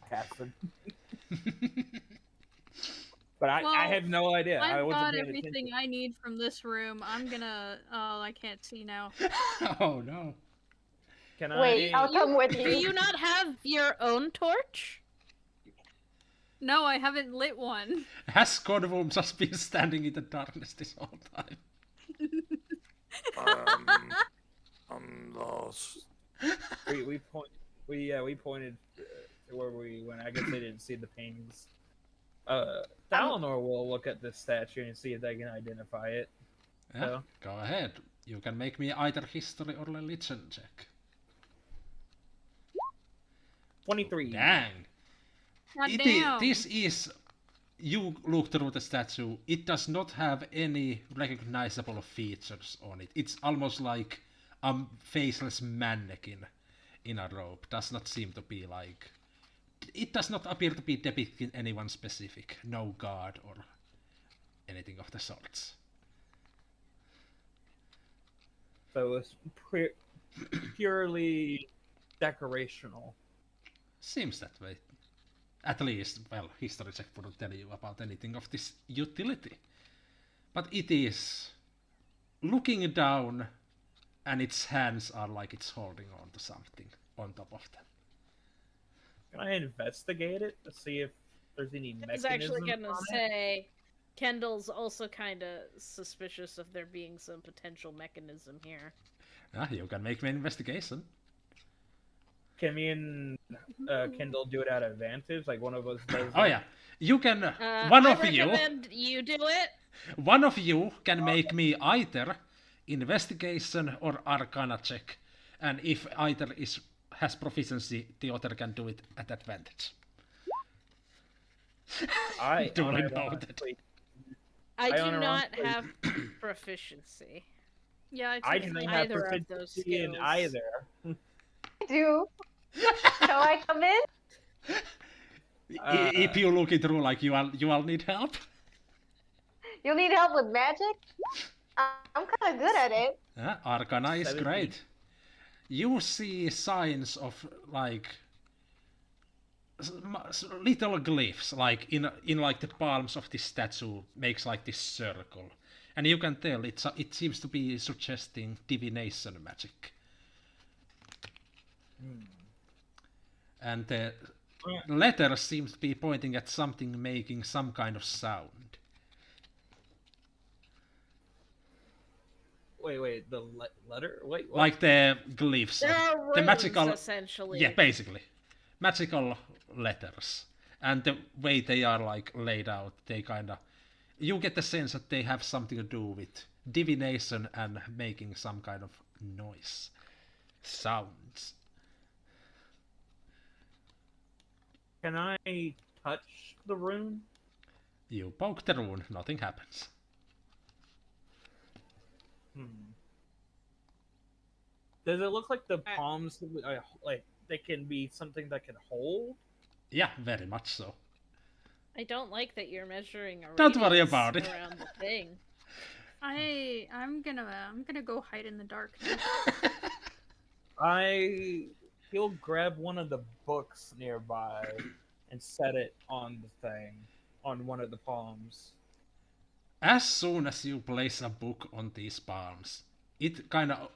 casted. But I Well, have no idea. I I've wasn't got paying everything attention. I need from this room. I'm gonna. Oh, I can't see now. Oh no. Can Wait, I'll come with Do you. you not have your own torch? No, I haven't lit one. Has Godwom just been standing in the darkness this whole time? I'm lost. we pointed to where we went. I guess they didn't see the paintings. Dalinor will look at this statue and see if they can identify it. Yeah, So. go ahead. You can make me either history or religion check. 23. Dang. God damn. This is... You look through the statue, it does not have any recognizable features on it. It's almost like a faceless mannequin in a robe. Does not seem to be like... It does not appear to be depicting anyone specific. No god or anything of the sorts. So it's purely decorational. Seems that way. At least, well, history check wouldn't tell you about anything of this utility. But it is looking down, and its hands are like it's holding on to something on top of them. Can I investigate it to see if there's any I was mechanism actually gonna on it? say, Kendall's also kind of suspicious of there being some potential mechanism here. You can make me an investigation. Can me and Kendall do it at advantage? Like one of us does. Oh yeah, you can. I recommend you do it. One of you can make me either investigation or arcana check, and if either has proficiency, the other can do it at advantage. I Do I know honestly- I do unironically- not have proficiency. Yeah, I take do my- not have either of those proficiency in skills. either. Do. Shall I come in? If you look it through, like you all need help. You need help with magic? I'm kind of good at it. Arcana is 17. great. You see signs of like little glyphs, like in like the palms of this statue makes like this circle, and you can tell it seems to be suggesting divination magic. And the letter seems to be pointing at something making some kind of sound. Wait, the letter? Wait, what? Like the glyphs, There are runes, the magical, essentially. yeah, basically, magical letters, and the way they are like laid out, they kind of, you get the sense that they have something to do with divination and making some kind of noise, sounds. Can I touch the rune? You poke the rune, nothing happens. Does it look like the palms, like they can be something that can hold? Yeah, very much so. I don't like that you're measuring a Don't worry radius about it. around the thing. I'm gonna go hide in the dark now. He'll grab one of the books nearby and set it on the thing, on one of the palms. As soon as you place a book on these palms, it kind of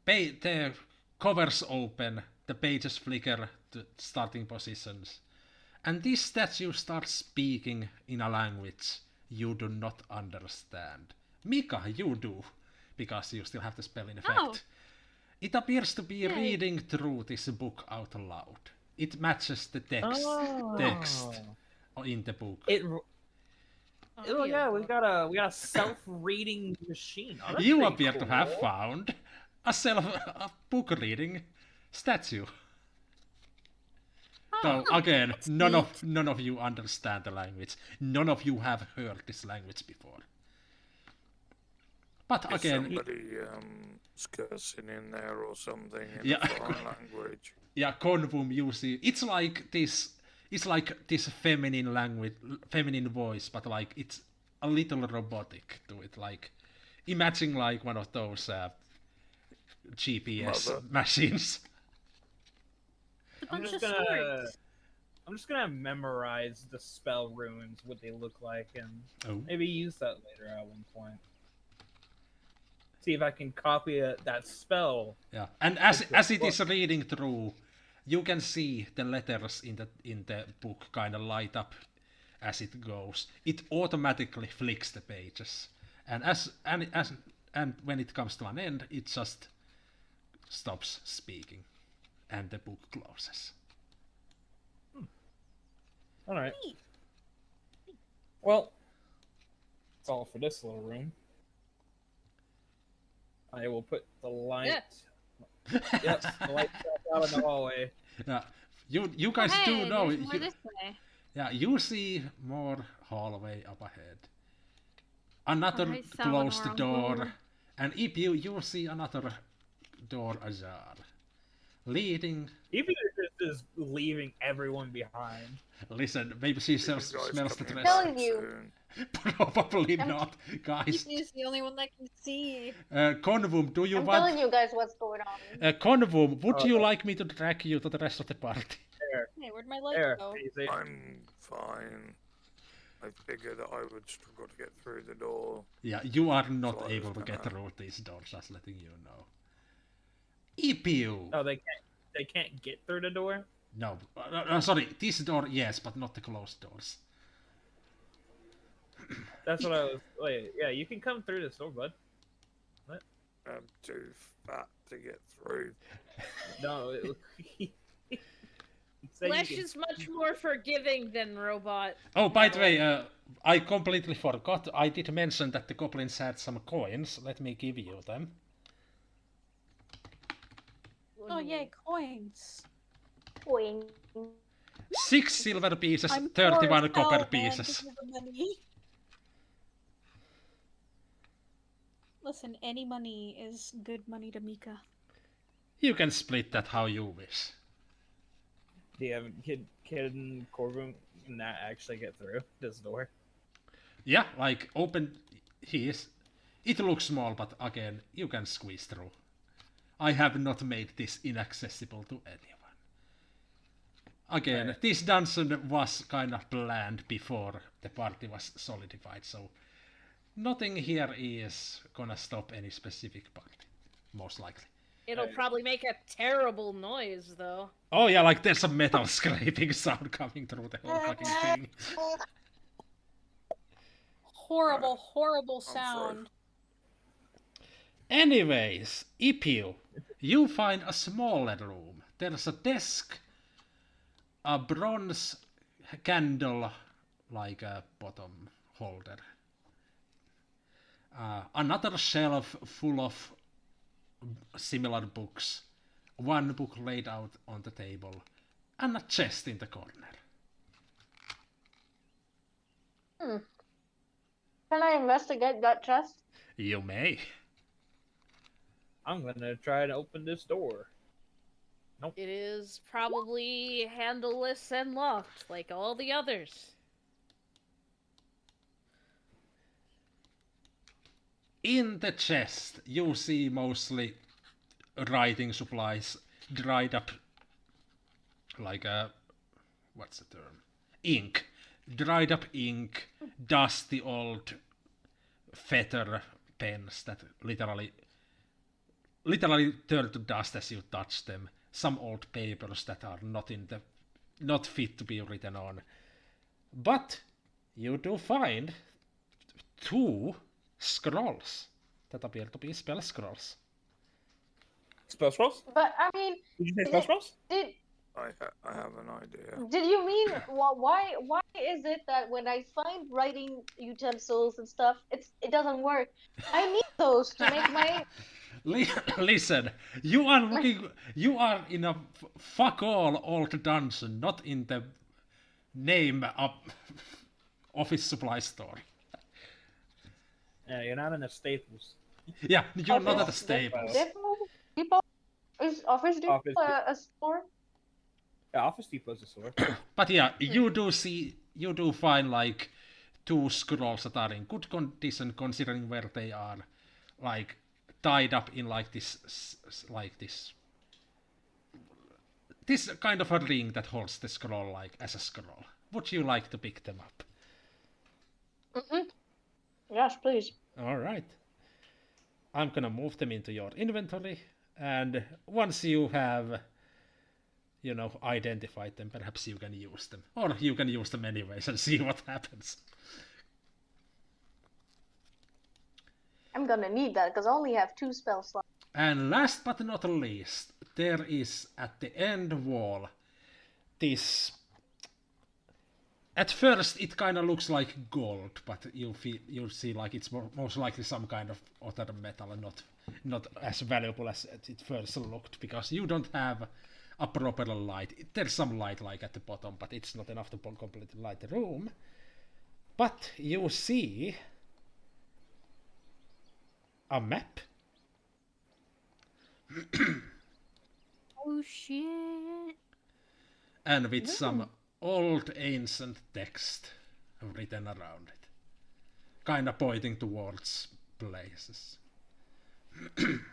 the covers open, the pages flicker to starting positions, and this statue starts speaking in a language you do not understand. Mika, you do, because you still have the spell in effect. Oh. It appears to be Yay. reading through this book out loud. It matches the text in the book. Oh yeah, we got a self-reading machine. Oh, that's You pretty appear to have cool. found a book reading statue. Though again, none of you understand the language. None of you have heard this language before. But Is again, somebody cursing in there or something in Yeah. a foreign language? yeah, convum you see, it's like this feminine language, feminine voice, but like it's a little robotic to it. Like imagine like one of those GPS Mother. machines. A I'm bunch just of gonna swords. I'm just gonna memorize the spell runes, what they look like, and Oh. maybe use that later at one point. See if I can copy that spell. Yeah, and as It's a as it is book. reading through, you can see the letters in the book kind of light up as it goes. It automatically flicks the pages, and and when it comes to an end, it just stops speaking, and the book closes. All right. Neat. Well, that's all for this little room. I will put the light. Yep, the light out in the hallway. Yeah, you guys do Hey, know. there's more this way. Yeah, you see more hallway up ahead. Another Hi, closed Salvador. door, and if you see another door ajar, leading. Even if it's just leaving everyone behind. Listen, maybe she You smells guys the coming dress. Telling back you. soon? Probably I'm- not, guys. He's the only one that can see. Convum, do you I'm want? telling you guys what's going on. Convum, would you Oh. like me to drag you to the rest of the party? Hey, where'd my light There, go? easy. I'm fine. I figured that I would struggle to get through the door. Yeah, you are not So I able was to get gonna- through these doors, just letting you know. EPU. Oh, they can't get through the door. No, sorry, this door, yes, but not the closed doors. That's what I was. Wait, yeah, you can come through this door, bud. I'm too fat to get through. No. He said you Flesh can- is much more forgiving than robot. Oh, by the way, I completely forgot. I did mention that the goblins had some coins. Let me give you them. Oh yay, coins. Boing. 6 silver pieces, I'm 31 poor as copper hell, man. pieces. Give me the money. Listen, any money is good money to Mika. You can split that how you wish. Do you have kid and Corvum not actually get through this door? Yeah, like open. It looks small, but again, you can squeeze through. I have not made this inaccessible to anyone. Again, Right. this dungeon was kind of planned before the party was solidified, so nothing here is gonna stop any specific party, most likely. It'll probably make a terrible noise, though. Oh yeah, like there's a metal scraping sound coming through the whole fucking thing. Horrible, horrible through. sound. Anyways, Ipiu, you find a smaller room. There's a desk, a bronze candle, like a bottom holder. Another shelf full of similar books. One book laid out on the table, and a chest in the corner. Can I investigate that chest? You may. I'm gonna try to open this door. It is probably handleless and locked, like all the others. In the chest, you see mostly writing supplies, dried up, like a, what's the term? Ink. Dried up ink, dusty old feather pens that literally turn to dust as you touch them. Some old papers that are not fit to be written on. But you do find 2 scrolls that appear to be spell scrolls. Spell scrolls? But I mean, Did you say spell scrolls? did I have an idea. did you mean why is it that when I find writing utensils and stuff, it doesn't work? I need those to make my Listen, you are in a fuck all old dungeon, not in the name of office supply store. Yeah, you're not in the Staples. Yeah, you're not at the Office stables. Depot? Is Office Depot Office a store? Yeah, Office Depot's a store. But yeah, you do find like 2 scrolls that are in good condition considering where they are, like tied up in like this kind of a ring that holds the scroll like as a scroll. Would you like to pick them up? Yes, please. All right. I'm gonna move them into your inventory, and once you have, identified them, perhaps you can use them, or you can use them anyways and see what happens. I'm gonna need that because I only have 2 spell slots. And last but not least, there is at the end wall this. At first, it kind of looks like gold, but you see like it's most likely some kind of other metal, and not as valuable as it first looked, because you don't have a proper light. There's some light like at the bottom, but it's not enough to completely light the room. But you see a map. Oh shit. And with some old ancient text written around it, kind of pointing towards places.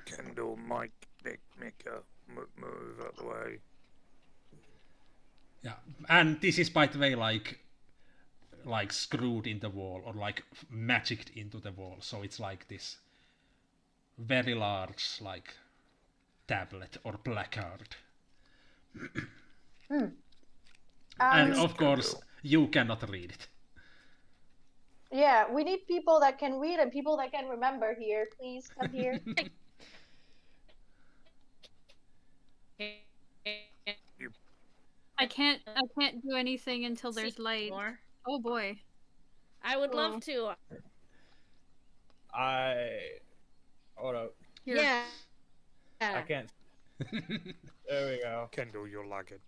Kendall, Mike, Nick, Mika, move out the way. Yeah, and this is by the way like screwed in the wall, or like magicked into the wall, so it's like this very large like tablet or placard. And of course you cannot read it. Yeah, we need people that can read and people that can remember here. Please come here. I can't do anything until there's light. More. Oh boy. I would love to. Hold up. Here. Yeah. I can't. There we go. Kendall, you're lagging.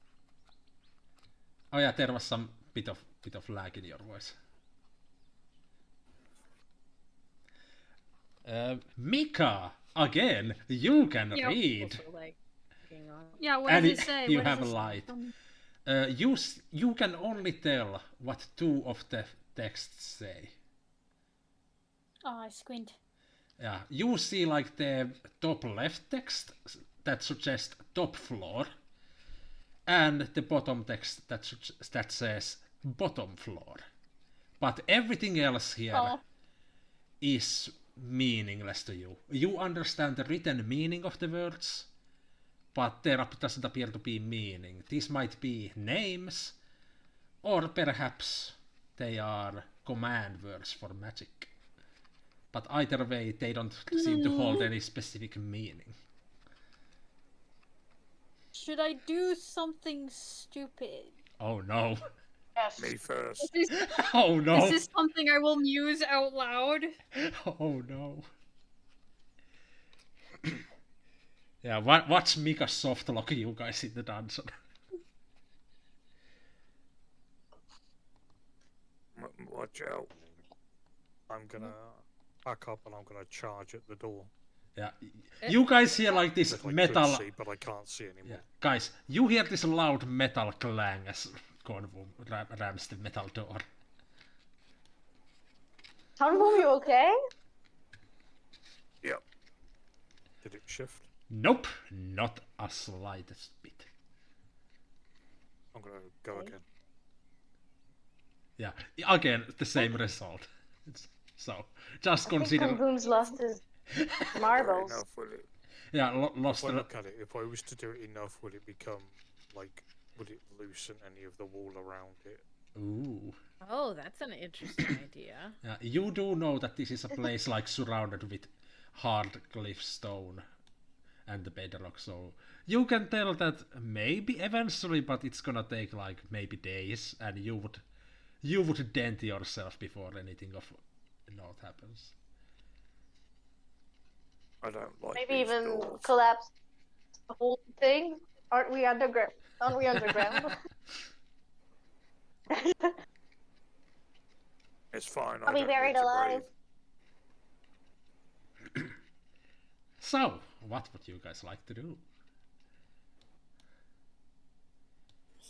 Oh yeah, there was some bit of lag in your voice. Mika, again, you can Yep. read. Also, like, hang on. Yeah, what And does it say? you What does have it say? light. You can only tell what 2 of the texts say. Oh, I squint. Yeah, you see like the top left text that suggests top floor, and the bottom text that says bottom floor. But everything else here Oh. is meaningless to you. You understand the written meaning of the words, but there doesn't appear to be meaning. These might be names, or perhaps they are command words for magic. But either way, they don't seem to hold any specific meaning. Should I do something stupid? Oh no. Yes. Me first. Oh no. Is this something I will muse out loud? Oh no. Yeah, watch Mika softlock you guys in the dungeon. Watch out. I'm gonna back up and I'm gonna charge at the door. Yeah, you guys hear like this That I metal. could see, but I can't see anymore. Yeah, guys, you hear this loud metal clang as Cornwall rams the metal door. Tonboom, you okay? Yep. Did it shift? Nope, not a slightest bit. I'm gonna go again. Yeah, again, the same result. So, just consider. Tonboom's lost his marbles. Enough, will it? Yeah, lost If I the. look at it, if I was to do it enough, would it become like? Would it loosen any of the wall around it? Ooh. Oh, that's an interesting idea. Yeah, you do know that this is a place like surrounded with hard cliff stone and the bedrock, so you can tell that maybe eventually, but it's gonna take like maybe days, and you would dent yourself before anything of note happens. I don't like Maybe these even doors. collapse the whole thing. Aren't we underground? Aren't we underground? It's fine. I'll be don't buried need to alive. breathe. So, what would you guys like to do?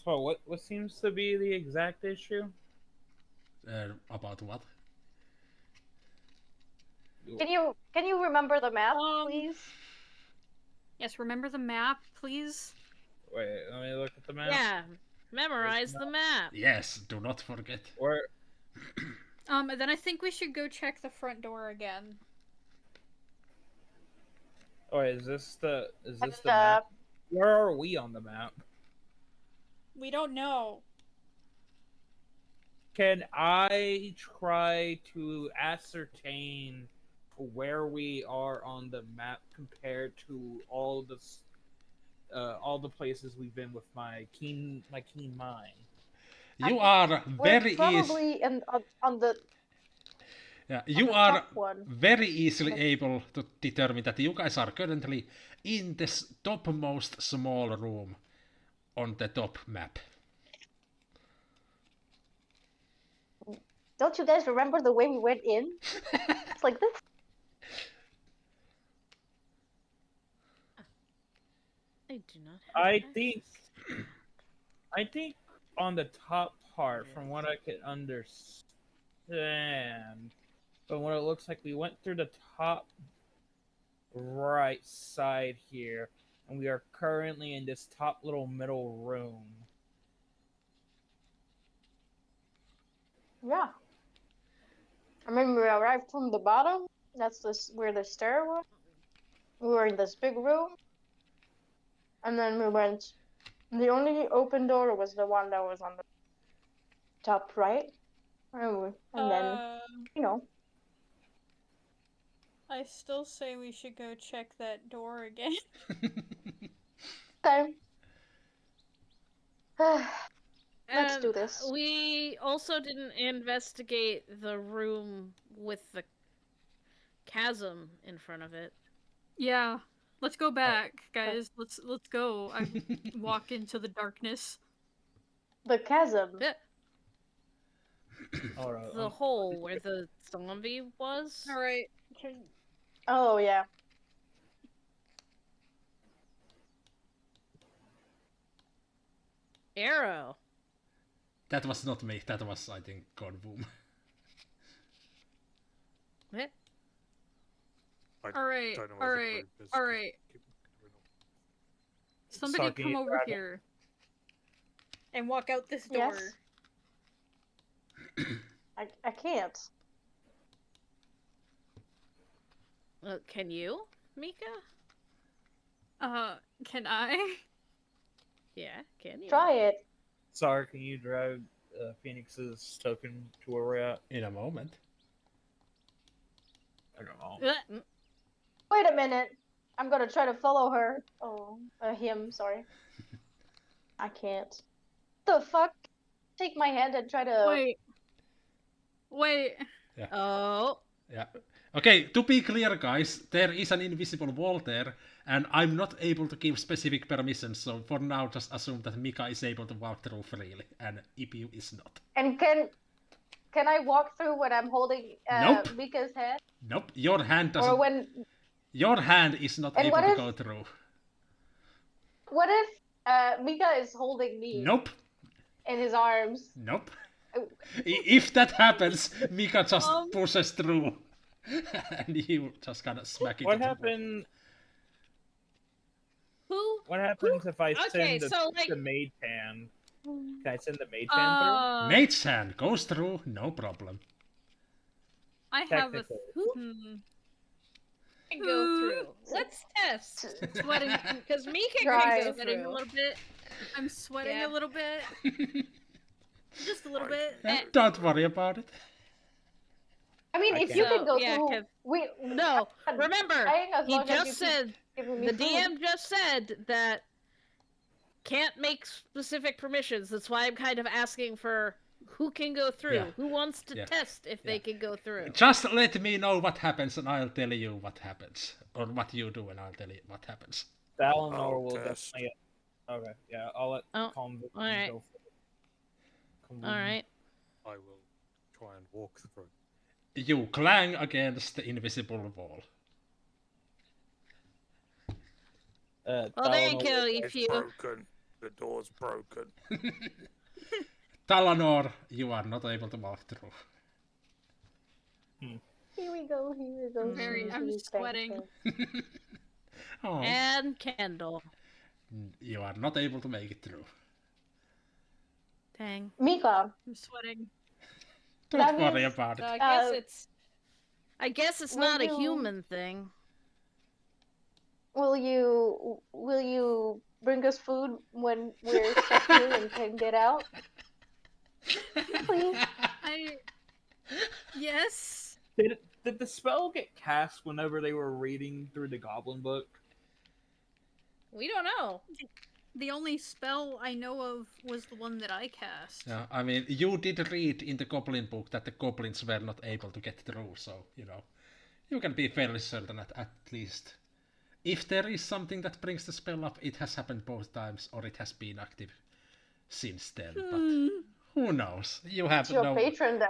So what seems to be the exact issue? About what? Can you remember the map, Um, please? Yes, remember the map, please? Wait, let me look at the map. Yeah, memorize the map. Yes, do not forget. Where? And then I think we should go check the front door again. Oh, is this the And, map? Where are we on the map? We don't know. Can I try to ascertain where we are on the map compared to all the places we've been with my keen mind? You I- are We're very easy. probably on the Yeah, you the are top one. very easily able to determine that you guys are currently in this topmost small room on the top map. Don't you guys remember the way we went in? It's like this. I do not have I access. think on the top part, from what I could understand, from what it looks like, we went through the top right side here, and we are currently in this top little middle room. Yeah. I mean, we arrived from the bottom. That's where the stair was. We were in this big room. And then we went. The only open door was the one that was on the top right. And then, you know. I still say we should go check that door again. Okay. Let's do And this. We also didn't investigate the room with the chasm in front of it. Yeah. Let's go back, guys. Let's go. I walk into the darkness. The chasm. All right. The hole where the zombie was. Alright. Oh, yeah. Arrow. That was not me, that was, I think, Godboom. What? Alright, don't know whether alright, group is alright. Somebody Sucking come it, over Dragon. here. And walk out this door. Yes. I can't. Can you, Mika? Can I? Yeah, can you? Try it. Sorry, can you drag Phoenix's token to where we're at? In a moment. I don't know. Wait a minute. I'm gonna try to follow her. Oh, him, sorry. I can't. The fuck? Take my hand and try to. Wait. Oh. Yeah. Okay, to be clear, guys, there is an invisible wall there, and I'm not able to give specific permissions, so for now just assume that Mika is able to walk through freely, and Ipiu is not. And can I walk through when I'm holding Nope. Mika's hand? Nope, your hand doesn't... Or when. Your hand is not And able what to if- go through. What if Mika is holding me Nope. in his arms? Nope. Oh. If that happens, Mika just pushes through. And you just kind of smack it. What into the wall. happened? Who? What happens if I Okay, send so, like- the mage hand? Can I send the mage hand Mage's hand goes through, no problem. I through? have a Technically. Can go through. Let's test. sweating. Because Mika Try. can go Sweating a through. little bit. I'm sweating Yeah. a little bit. Just a little bit. Don't worry about it. I mean, I if you can't. can go Yeah, through, 'cause- we No, I'm remember, trying as he long as you just keep said, giving me the food. DM just said that can't make specific permissions. That's why I'm kind of asking for who can go through, Yeah. who wants to Yeah. test if they can go through. Just let me know what happens and I'll tell you what happens. Or what you do and I'll tell you what happens. Valinor I'll will test. definitely. Okay, yeah, I'll let Oh, Convict alright. go for it. All right. I will try and walk through. You clang against the invisible wall. Well, thank Talonor- you, It's if you. broken. The door's broken. Talanor, you are not able to walk through. Here we go. Here we go. I'm sweating. Oh, And Kendall. you are not able to make it through. Dang. Mika, I'm sweating. Don't That worry means- about So it. I guess it's will not a you- human thing. will you bring us food when we're stuck here and can't get out? Please. Yes. Did the spell get cast whenever they were reading through the Goblin book? We don't know. The only spell I know of was the one that I cast. Yeah, I mean, you did read in the Goblin book that the goblins were not able to get through, so, you know, you can be fairly certain at least. If there is something that brings the spell up, it has happened both times, or it has been active since then, but who knows? You have It's your no... patron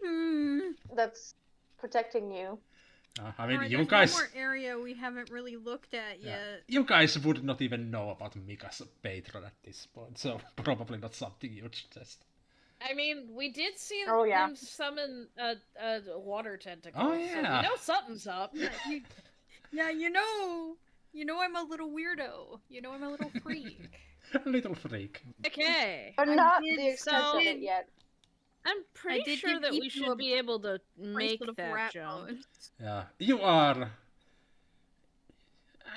Hmm. that's protecting you. I mean, Alright, you there's guys... one more area we haven't really looked at Yeah. yet. You guys would not even know about Mika's patron at this point, so probably not something you'd suggest. I mean, we did see Oh, yeah. him summon a water tentacle. Oh, So yeah. we know something's up. Yeah, you know I'm a little weirdo. You know I'm a little freak. Little freak. Okay. But I not did the extent of so- it yet. I'm pretty did sure give that we Ethan should a be able to make Bracelet of that rat jump. bones. Yeah, you are...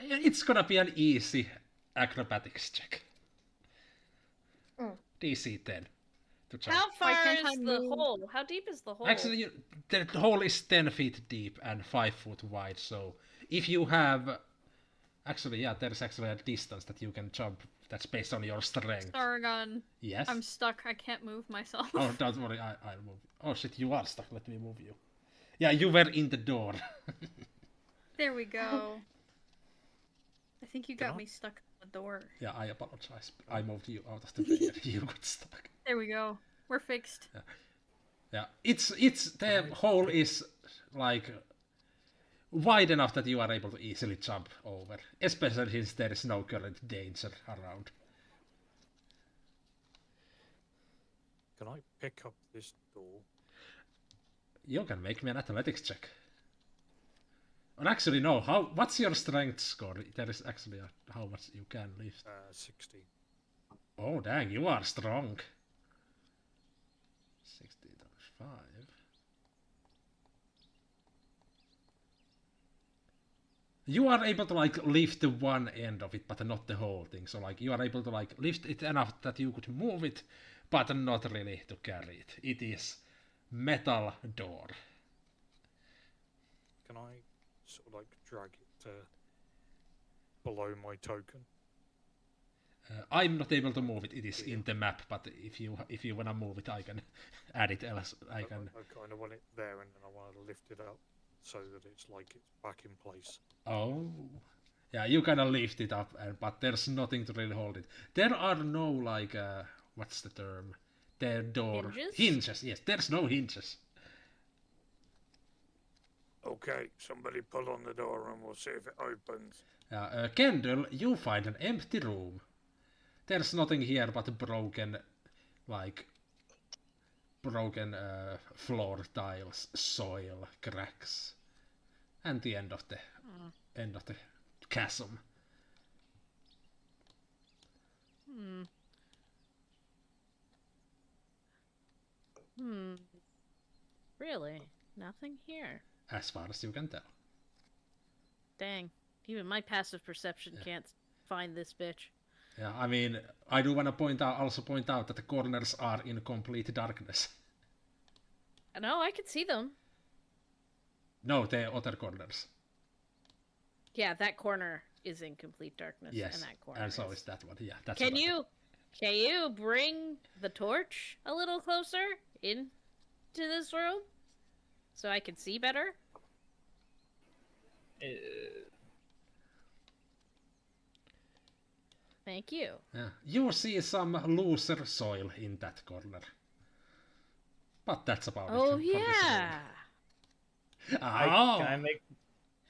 It's gonna be an easy acrobatics check. Mm. DC 10 to jump. How Why far can't is I the move? hole? How deep is the hole? Actually, the hole is 10 feet deep and 5 foot wide, so if you have... Actually, yeah, there's actually a distance that you can jump that's based on your strength. Sargon, Yes? I'm stuck. I can't move myself. Oh, don't worry, I'll move. Oh shit, you are stuck, let me move you. Yeah, you were in the door. There we go. I think you got I- me stuck at the door. Yeah, I apologize. I moved you out of the way and you got stuck. There we go. We're fixed. Yeah, the hole is like wide enough that you are able to easily jump over, especially since there is no current danger around. Can I pick up this door? You can make me an athletics check. Or actually, no. What's your strength score? There is actually how much you can lift. 16. Oh, dang, you are strong. 60 times 5. You are able to like lift the one end of it, but not the whole thing. So like you are able to like lift it enough that you could move it, but not really to carry it. It is metal door. Can I sort of like drag it below my token? I'm not able to move it. It is in the map, but if you wanna move it, I can add it. Else I can. I kind of want it there, and then I want to lift it up so that it's like it's back in place. Oh, yeah, you kind of lift it up, but there's nothing to really hold it. There are no like what's the term? The door Hinges? Yes, there's no hinges. Okay, somebody pull on the door and we'll see if it opens. Kendall, you find an empty room. There's nothing here but broken floor tiles, soil, cracks, and the end of the chasm. Really? Nothing here. As far as you can tell. Dang. Even my passive perception can't find this bitch. Yeah, I mean, I do want to also point out that the corners are in complete darkness. No, I can see them. No, the other corners. Yeah, that corner is in complete darkness. Yes, and that corner and so is that one. Yeah, that's. Can you bring the torch a little closer into this room so I can see better? Thank you. Yeah, you see some looser soil in that corner. But that's about it. Oh from this room. yeah. Oh.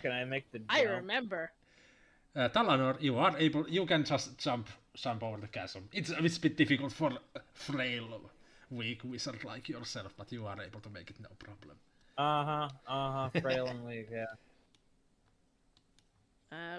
Can I make the jump? I remember. Talanor, you can just jump over the chasm. It's a bit difficult for a frail, weak wizard like yourself, but you are able to make it no problem. Frail and weak, yeah.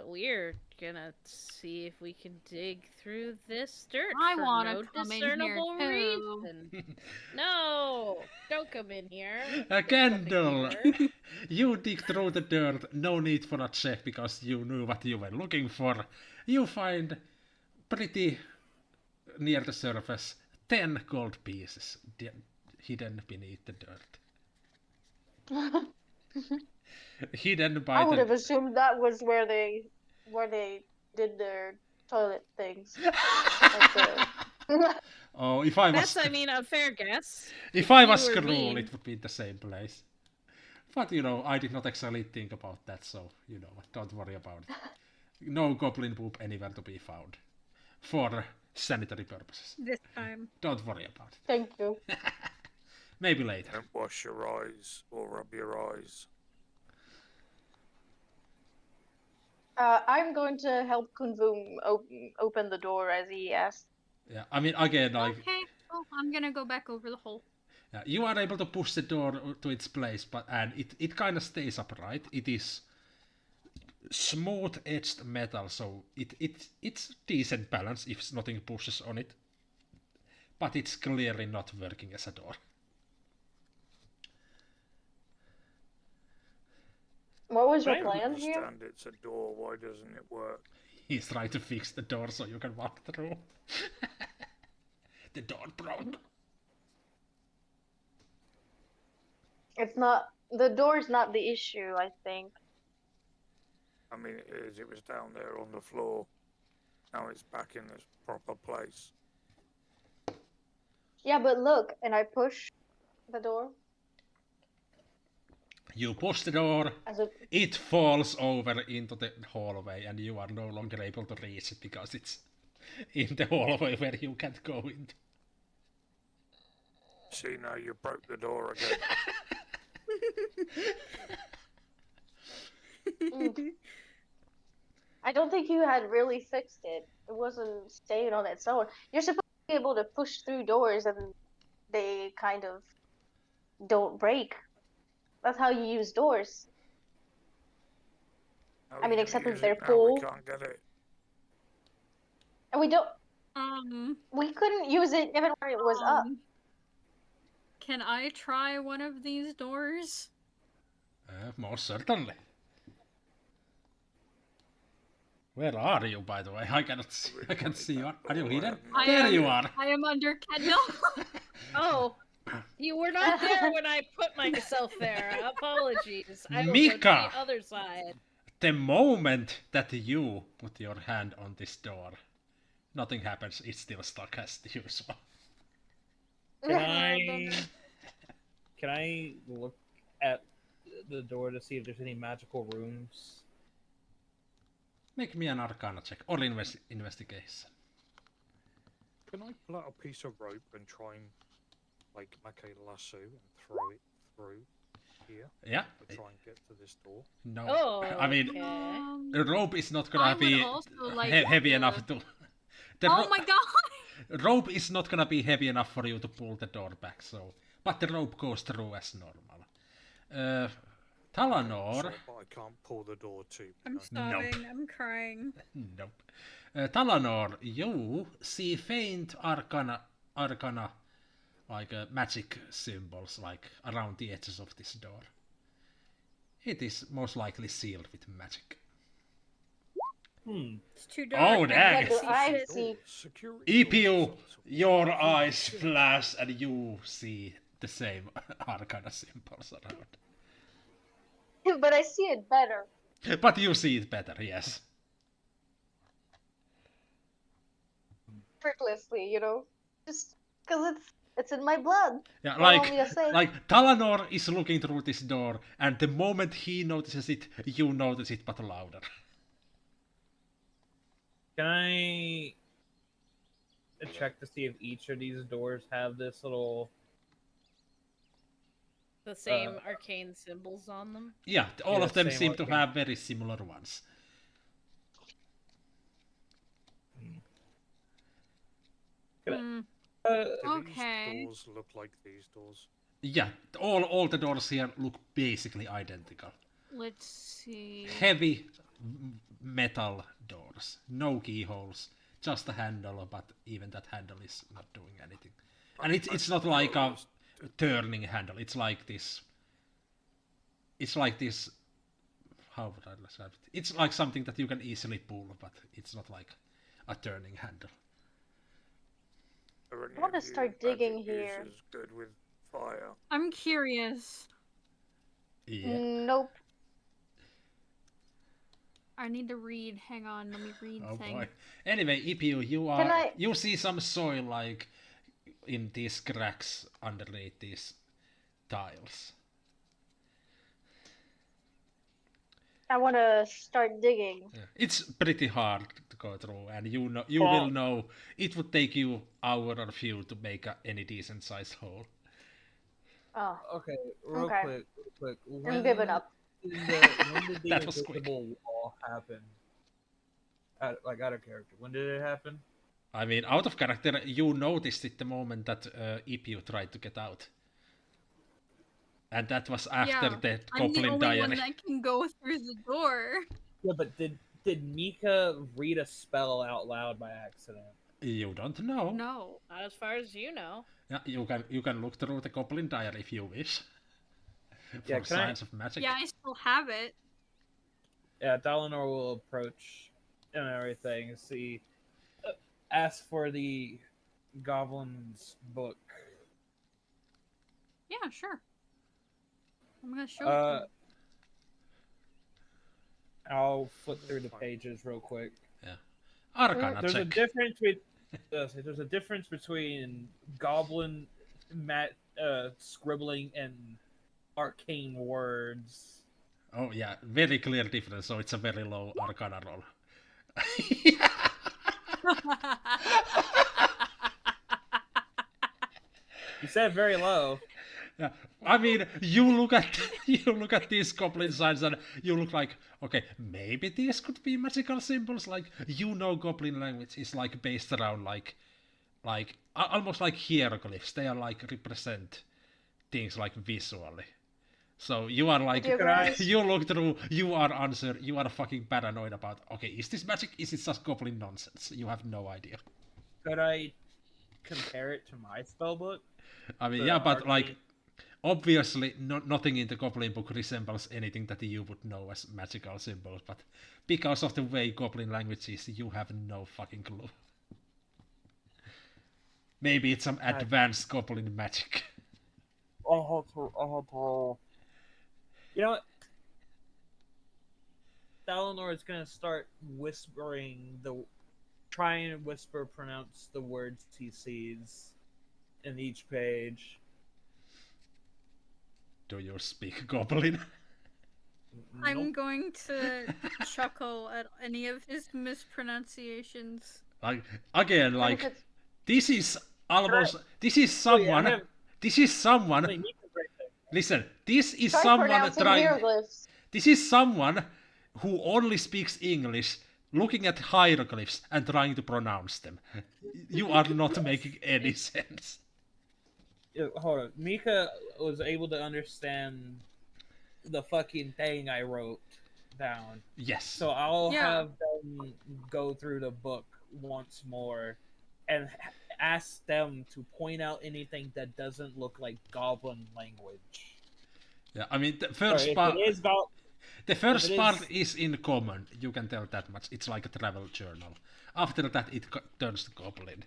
We're gonna see if we can dig through this dirt I for wanna no come in here, discernible too. reason. No, don't come in here. A There's candle! nothing here. You dig through the dirt, no need for a check because you knew what you were looking for. You find pretty near the surface 10 gold pieces hidden beneath the dirt. Hidden by I would the... have assumed that was where they did their toilet things. Like the... Oh, if I was... That's, I mean, a fair guess. If I you was were Skrull, mean. it would be the same place. But, you know, I did not actually think about that, so, you know, don't worry about it. No goblin poop anywhere to be found. For sanitary purposes. This time. Don't worry about it. Thank you. Maybe later. Don't wash your eyes or rub your eyes. I'm going to help Kunvum open the door as he asked. Yeah, I mean, again, like... Okay, well, I'm gonna go back over the hole. Yeah, you are able to push the door to its place, and it kind of stays upright. It is smooth-edged metal, so it's decent balance if nothing pushes on it. But it's clearly not working as a door. What was your Right. plan here? Understand it's a door. Why doesn't it work? He's trying to fix the door so you can walk through. The door broke. It's not the door's not the issue, I think. I mean, it is. It was down there on the floor. Now it's back in its proper place. Yeah, but look, and I push the door You push the door, as a it falls over into the hallway, and you are no longer able to reach it because it's in the hallway where you can't go into. See, now you broke the door again. I don't think you had really fixed it. It wasn't staying on its own. You're supposed to be able to push through doors and they kind of don't break. That's how you use doors. How I are mean, you gonna except if use they're it now? full. We can't get it. And we couldn't use it even when it was up. Can I try one of these doors? Most certainly. Where are you, by the way? I cannot see. I can see you. Are you hidden? I There am- you are. I am under Kendall. Oh, you were not there when I put myself there. Apologies. I will go to Mika! the other side. The moment that you put your hand on this door, nothing happens. It's still stuck as usual. Can I look at the door to see if there's any magical rooms? Make me an Arcana check or investigation. Can I pull out a piece of rope and try and like make a lasso and throw it through here Yeah. to try and get to this door? No. Oh, I mean, okay. the rope is not I gonna would be also like heavy to- enough to. The Oh my god! rope is not gonna be heavy enough for you to pull the door back. So, but the rope goes through as normal. Talanor. So, but I can't pull the door too. I'm no. sobbing. I'm crying. Nope. Talanor, you see faint arcana, like magic symbols, like around the edges of this door. It is most likely sealed with magic. It's too dark. Oh, I dang. can't see I shit. see. Security EPU, doors, your eyes flash and you see the same arcana symbols around. But I see it better. But you see it better, yes. Effortlessly, you know? Just because it's in my blood. Yeah, What want me to say? like Talanor is looking through this door, and the moment he notices it, you notice it, but louder. Can I check to see if each of these doors have this little? The same arcane symbols on them. Yeah, all Yeah, of them same seem to arcane. have very similar ones. Hmm. Uh, Do Okay. these doors look like these doors? Yeah, all the doors here look basically identical. Let's see. Heavy metal doors, no keyholes, just a handle, but even that handle is not doing anything. And it's not like a turning handle. It's like this. It's like this. How would I describe it? It's like something that you can easily pull, but it's not like a turning handle. Are any I want to of you start digging magic here. users good with fire? I'm curious. Yeah. Nope. I need to read. Hang on, let me read Oh thing. boy. Anyway, Ipiu, Can I? you see some soil like in these cracks underneath these tiles. I want to start digging. Yeah. It's pretty hard to go through, and you Well- will know it would take you hour or few to make any decent sized hole. Oh, okay, real Okay. quick. I'm giving up. When did the That was quick. invisible wall happen? Out of character. When did it happen? I mean, out of character, you noticed it the moment that Ipiu tried to get out. And that was after Yeah, the I'm the Goblin only Diary. one that can go through the door. Yeah, but did Mika read a spell out loud by accident? You don't know. No. Not as far as you know. Yeah, you can look through the Goblin Diary if you wish. Yeah, For can I- signs of magic. Yeah, I still have it. Yeah, Dalinar will approach and everything. See, ask for the Goblin's book. Yeah, sure. I'm gonna show it to Uh, him. I'll flip through the pages real quick. Arcana There's a check. difference there's a difference between goblin scribbling and arcane words. Oh yeah, very clear difference, so it's a very low Arcana roll. You said very low. Yeah. I mean, you look at these goblin signs and you look like, okay, maybe these could be magical symbols. Like goblin language is like based around like almost like hieroglyphs. They are like represent things like visually. So you are like, Dear Christ. you look through, you are answered, you are fucking paranoid about, okay, is this magic? Is it just goblin nonsense? You have no idea. Could I compare it to my spellbook? I mean, The yeah, but like, arcane- obviously, nothing in the Goblin book resembles anything that you would know as magical symbols, but because of the way Goblin language is, you have no fucking clue. Maybe it's some advanced Goblin magic. I'll have to roll. You know what? Dalinar is gonna start whispering try and pronounce the words he sees in each page. Do you speak Goblin? I'm Nope. going to chuckle at any of his mispronunciations. Like, again, And if like, it's- this is almost, this is Oh, yeah, someone, I have- this is someone, Wait, Mika's right there. listen, this is Try someone pronouncing trying, hieroglyphs. this is someone who only speaks English, looking at hieroglyphs and trying to pronounce them. You are not making any sense. Hold on. Mika was able to understand the fucking thing I wrote down. Yes. So I'll Yeah. have them go through the book once more and ask them to point out anything that doesn't look like goblin language. Yeah, I mean, the Or first if part, it is the first it part is- is in common. You can tell that much. It's like a travel journal. After that, it turns to Goblin.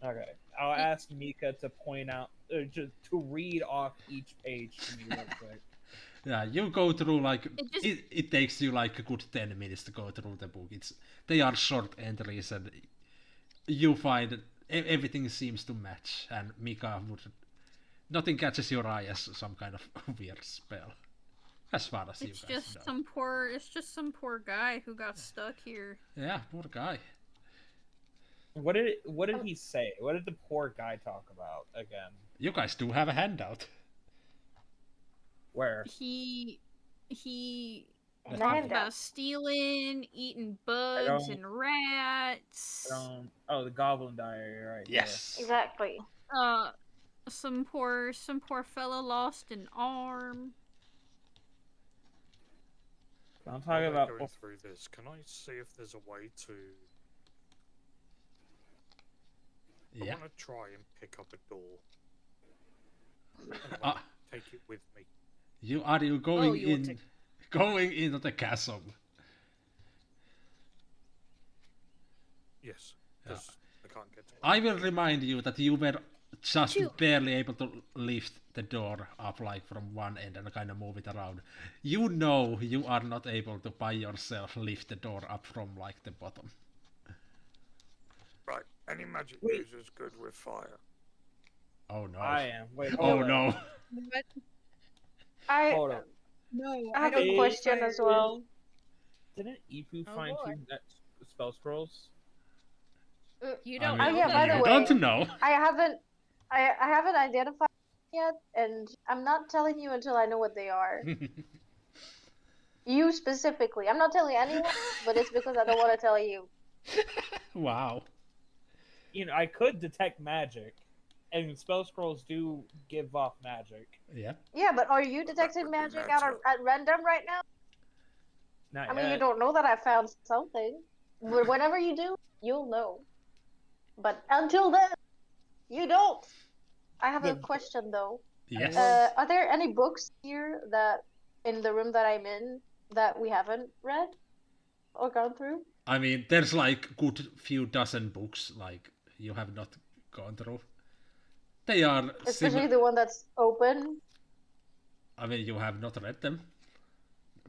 okay, I'll ask Mika to point out to read off each page to me real quick. Yeah, you go through like It just- it takes you like a good 10 minutes to go through the book. They are short entries and you find everything seems to match, and Mika would nothing catches your eye as some kind of weird spell, as far as you It's guys just know. it's just some poor guy who got stuck here. Yeah, poor guy. What did he say? What did the poor guy talk about again? You guys do have a handout. Where? He And That's a right. handout. About stealing, eating bugs don't- and rats. Oh, the Goblin Diary, right? Yes. Exactly. Some poor fella lost an arm. Yeah. I'm While talking we're about. going through this, can I see if there's a way to? I Yeah. want to try and pick up a door. And I Ah. want to take it with me. Are you going you want going into the chasm? Yes, because I can't get to it. I will remind you that you were just Shoot. barely able to lift the door up like from one end and kind of move it around. You know you are not able to by yourself lift the door up from like the bottom. Right, any magic Wait. users good with fire? Oh no. I am. Wait. Oh hold no. up. What? Hold up. No, I I have don't. a question as well. Didn't Ipu Oh, find boy. two spell scrolls? You I don't mean, know yeah, that by the you yet. way- don't know. I haven't identified yet, and I'm not telling you until I know what they are. You specifically. I'm not telling anyone, but it's because I don't want to tell you. Wow. You know, I could detect magic, and spell scrolls do give off magic. Yeah. Yeah, but are you detecting would be magic meta. at random right now? Not I mean, yet. you don't know that I found something. Whenever you do, you'll know. But until then, you don't. I have a The- question though. Yes. Are there any books here that in the room that I'm in that we haven't read or gone through? I mean, there's like good few dozen books like you have not gone through. They are Especially similar. the one that's open. I mean, you have not read them,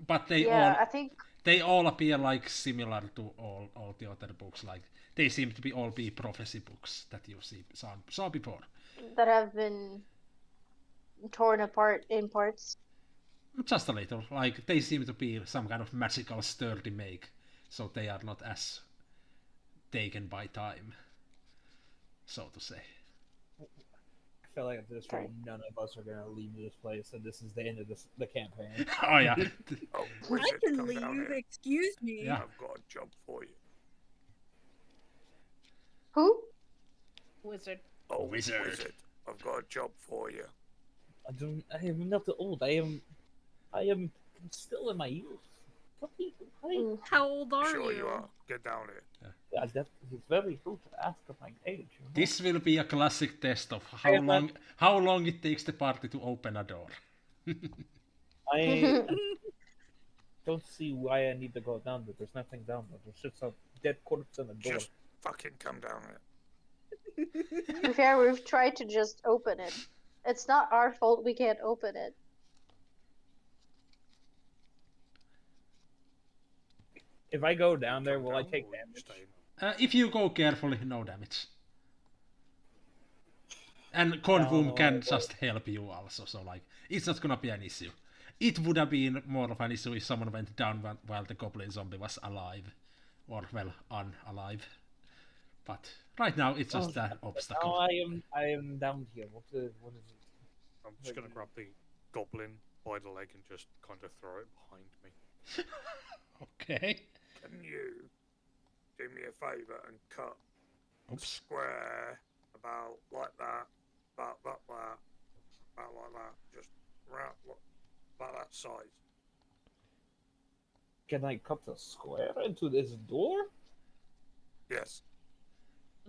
but Yeah, I think they all appear like similar to all the other books. Like they seem to be all be prophecy books that you saw before. that have been torn apart in parts. Just a little. Like they seem to be some kind of magical sturdy make, so they are not as taken by time, so to say. I feel like at this rate, none of us are gonna leave this place, and this is the end of the campaign. Oh yeah. Oh, I wizard, can come down leave. here. Excuse me. Yeah. I've got a job for you. Who? Wizard. Oh, Wizard. I've got a job for you. I am not old. I am still in my youth. Mm. How old are Sure you? you are. Get down here. Yeah, it's very rude to ask of my age. You know? This will be a classic test of I am not- how long it takes the party to open a door. I don't see why I need to go down there. There's nothing down there. There's just a dead corpse on the door. Just fucking come down here. To be fair, we've tried to just open it. It's not our fault we can't open it. If I go down there, Come will I down take or you damage? stay in? If you go carefully, no damage. And Convoom No, can but- just help you also, so like it's not gonna be an issue. It would have been more of an issue if someone went down while the goblin zombie was alive, or well, unalive. But right now it's just an No, obstacle. I am down here. What is it? I'm just gonna grab the goblin by the leg and just kind of throw it behind me. Okay. Can you do me a favour and cut a Oops. square about like that, about like that, just round about that size? Can I cut a square into this door? Yes.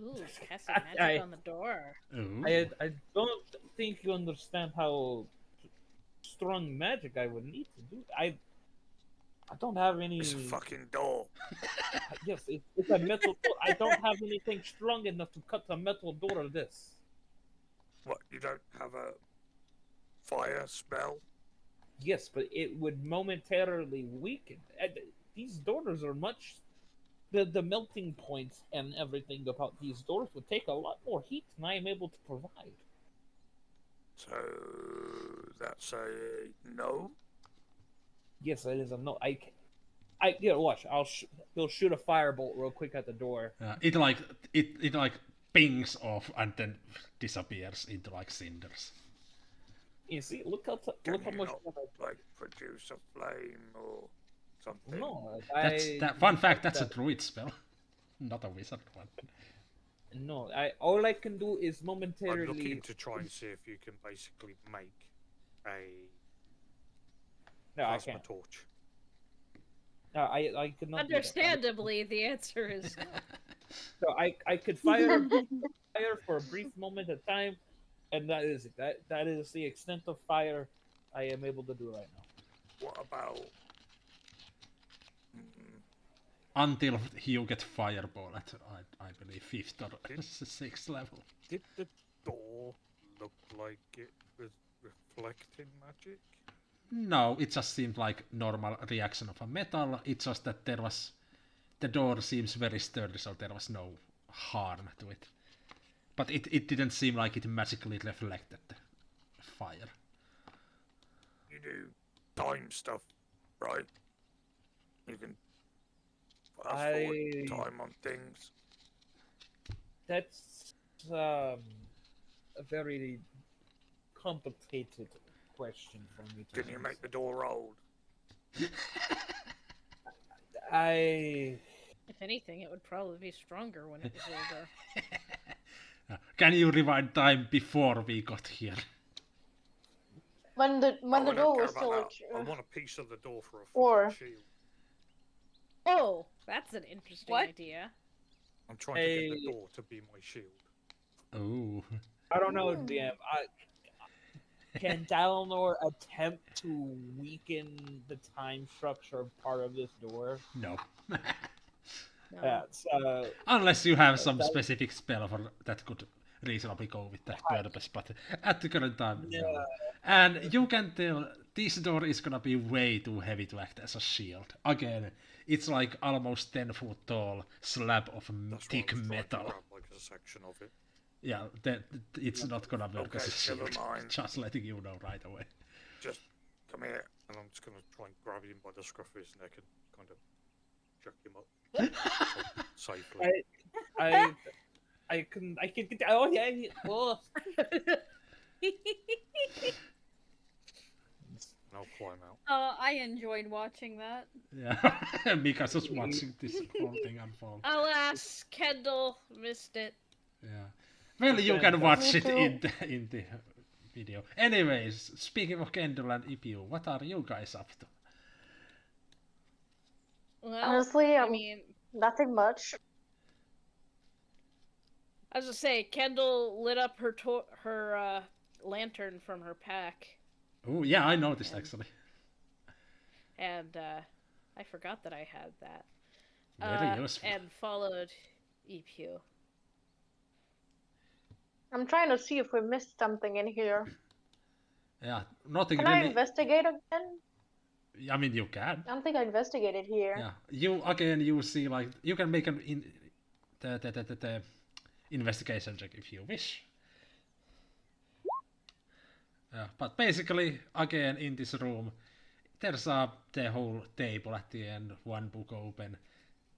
Ooh, casting magic on the door. Ooh. I don't think you understand how strong magic I would need to do. I don't have any. It's a fucking door. Yes, it's a metal door. I don't have anything strong enough to cut a metal door of this. What, you don't have a fire spell? Yes, but it would momentarily weaken. These doors are much. The melting points and everything about these doors would take a lot more heat than I am able to provide. So that's a no. Yes, it is a no. Watch. He'll shoot a firebolt real quick at the door. It like pings off and then disappears into like cinders. You see, look how Can much. you not like produce a flame or something. No, Fun fact, that's a druid spell, not a wizard one. No, all I can do is I'm momentarily. looking to try and see if you can basically make a No, I plasma can't. torch. No, I could not. do that. Understandably, the answer is no. So I could fire for a brief moment of time, and that is it. That is the extent of fire I am able to do right now. What about? Until you get fireball at, I believe, 5th or 6th level. Did the door look like it was reflecting magic? No, it just seemed like normal reaction of a metal. It's just that the door seems very sturdy, so there was no harm to it. But it didn't seem like it magically reflected the fire. You do time stuff, right? You can fast forward time on things. That's a very complicated question for me to Can you make the door roll? If anything, it would probably be stronger when it was older. Can you rewind time before we got here? When the door was still I want a piece of the door for a Or- fucking shield. Oh, that's an interesting What? idea. I'm trying to get the door to be my shield. Oh. I don't know, DM. Can Dalinor attempt to weaken the time structure of part of this door? No. No. Yeah, so Unless you have some specific spell for that could reasonably go with that purpose, but at the current time, no. And you can tell this door is gonna be way too heavy to act as a shield. Again, it's like almost 10 foot tall slab of That's thick why I was trying to metal. grab, like a section of it. Yeah, it's not gonna work as a never shield. mind. Just letting you know right away. Just come here, and I'm just gonna try and grab him by the scruff of his neck and kind of jerk him up safely. I can get. Oh yeah. Oh. And I'll climb out. I enjoyed watching that. Yeah, Mika's just watching this whole thing unfold. Alas, Kendall missed it. Yeah. Well, you can watch Me it in the video. Anyways, speaking of Kendall and Ipiu, what are you guys up to? Well, Honestly, I mean, nothing much. I was gonna say, Kendall lit up her lantern from her pack, Oh, yeah, I noticed actually. and I forgot that I had that. Very useful. And followed Epu. I'm trying to see if we missed something in here. Yeah, nothing Can I really. investigate again? I mean, you can. I don't think I investigated here. Yeah, you see like you can make the investigation check if you wish. Yeah, but basically, again in this room, there's the whole table at the end, one book open,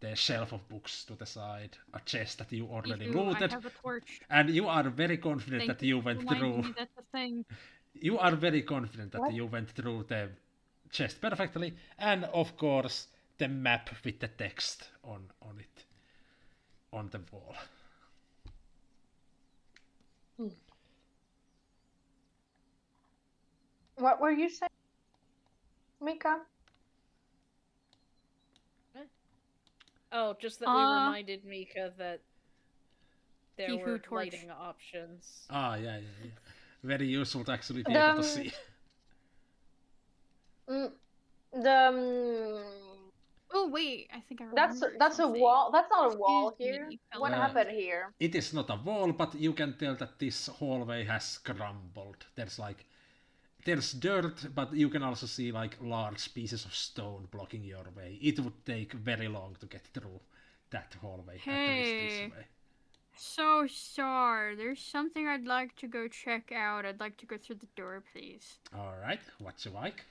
the shelf of books to the side, a chest that you already looted, I have a torch. and you are very confident Thank that you for went reminding through. me that's a thing. You are very confident that What? you went through the chest perfectly, and of course the map with the text on it on the wall. What were you saying, Mika? Oh, just that we reminded Mika that there He who were torch. lighting options. Yeah. Very useful to actually be able to see. Oh wait, I think I remember. That's a something. wall. That's not a wall Excuse here. me, What fella. happened here? It is not a wall, but you can tell that this hallway has crumbled. There's dirt, but you can also see like large pieces of stone blocking your way. It would take very long to get through that hallway, at least Hey. this way. So sorry. There's something I'd like to go check out. I'd like to go through the door, please. Alright, what you like?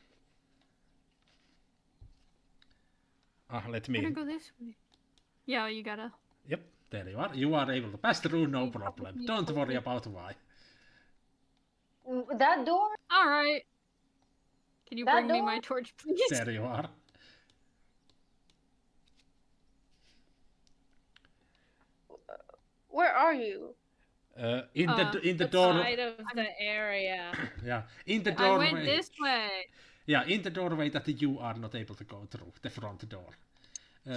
Let I'm gonna me... go this way. Yeah, you gotta. Yep, there you are. You are able to pass through, no problem. Don't worry about why. That door? All right. Can you That bring me my door? torch, please? There you are. Where are you? In the The door. Outside of the area. Yeah, in the I went doorway. this way. Yeah, in the doorway that you are not able to go through the front door.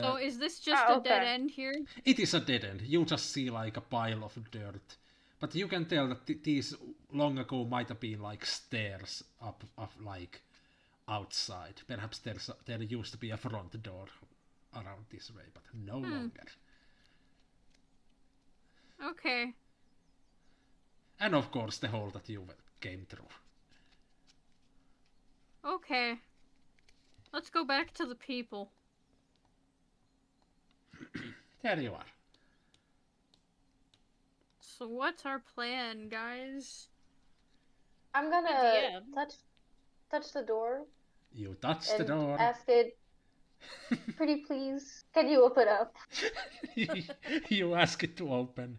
So is this just Ah, a dead okay. end here? It is a dead end. You just see like a pile of dirt, but you can tell that these long ago might have been like stairs up like outside. Perhaps there used to be a front door around this way, but no longer. Okay. And of course the hole that you came through. Okay. Let's go back to the people. There you are. So what's our plan, guys? I'm gonna DM. touch the door You touch the and door. ask it, pretty please, can you open up? You ask it to open.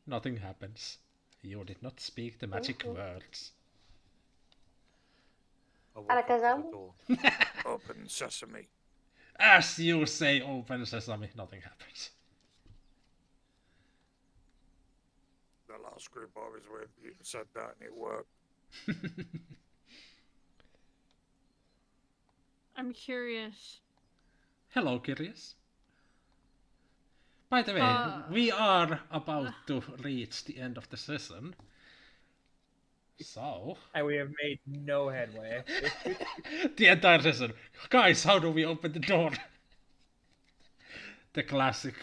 Nothing happens. You did not speak the magic words. I walk up to Alakazam? the door. Open sesame. As you say open sesame, nothing happens. The last group I was with, you said that and it worked. I'm curious. Hello, curious. By the way, we are about to reach the end of the session. So, And we have made no headway. the entire session. Guys, how do we open the door? The classic.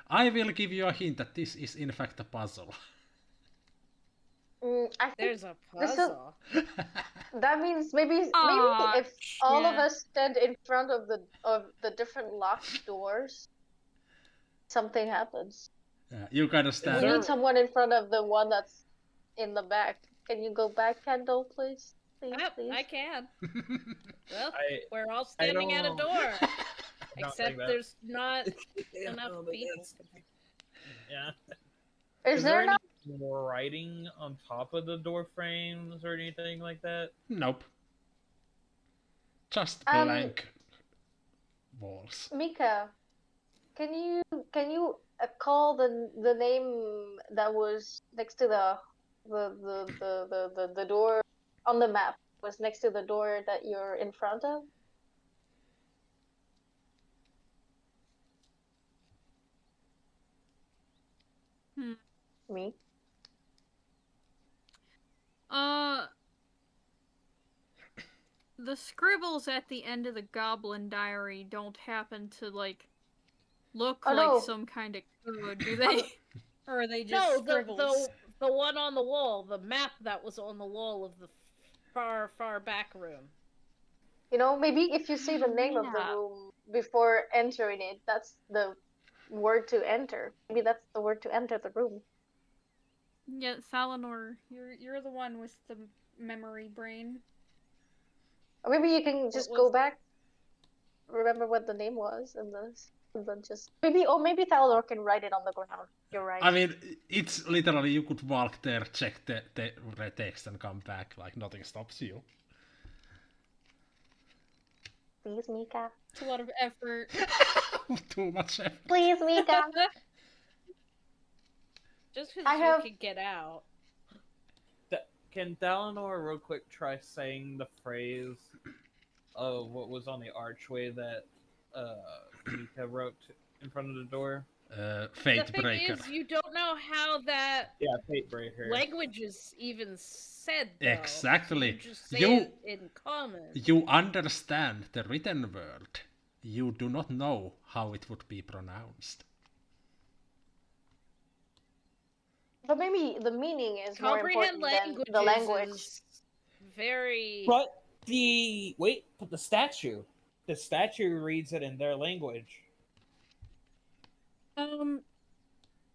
I will give you a hint that this is in fact a puzzle. I think There's a This is- puzzle. that means maybe Aw, if all of yeah. us stand in front of the different locked doors, something happens. You kind of We stand. there- need someone in front of the one that's in the back. Can you go back, Kendall, please? Please, Yep, please. I can. Well, I we're all standing at a don't- door. Not Except like that. there's not Yeah, enough no, but people. that's- Yeah. Is there not? any writing on top of the door frames or anything like that? Nope. Just Um, blank walls. Mika, can you call the name that was next to the door on the map was next to the door that you're in front of? Me? The scribbles at the end of the Goblin Diary don't happen to look Oh, like no. some kind of code, do they? Or are they just No, scribbles? the one on the wall, the map that was on the wall of the far back room. You know, maybe if you say the name of the Yeah. room before entering it, that's the word to enter. Maybe that's the word to enter the room. Yeah, Salinor, you're the one with the memory brain. Or maybe you can just was go it? back, remember what the name was, and then just maybe Thalor can write it on the ground. You're right. I mean, it's literally you could walk there, check the text, and come back. Like nothing stops you. Please, Mika. It's a lot of effort. Too much effort. Please, Mika. Just because I you have- could get out. Can Dalinor real quick try saying the phrase of what was on the archway that Mika wrote in front of the door? Fate the thing breaker. is, you don't know how that Yeah, Fate Breaker. language is even said. Though. Exactly. You just say You- it in common. You understand the written word. You do not know how it would be pronounced. But maybe the meaning is more Comprehend important languages than the language. is very. But the statue. The statue reads it in their language.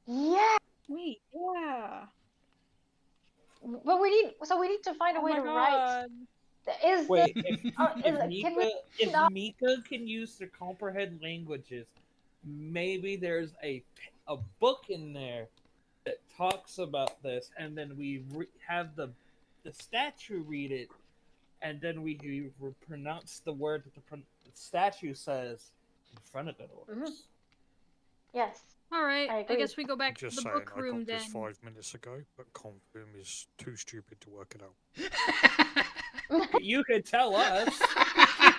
Yeah, Wait, yeah. but we need to find a Oh way my to write. god. Is Wait, the if, can we if not- Mika can use the comprehend languages, maybe there's a book in there that talks about this, and then we have the statue read it, and then we pronounce the word that the statue says in front of the doors. yes, All right. I I agree. guess we go back to Just the saying, book I room got this then. 5 minutes ago, but Confirm is too stupid to work it out. You could tell us.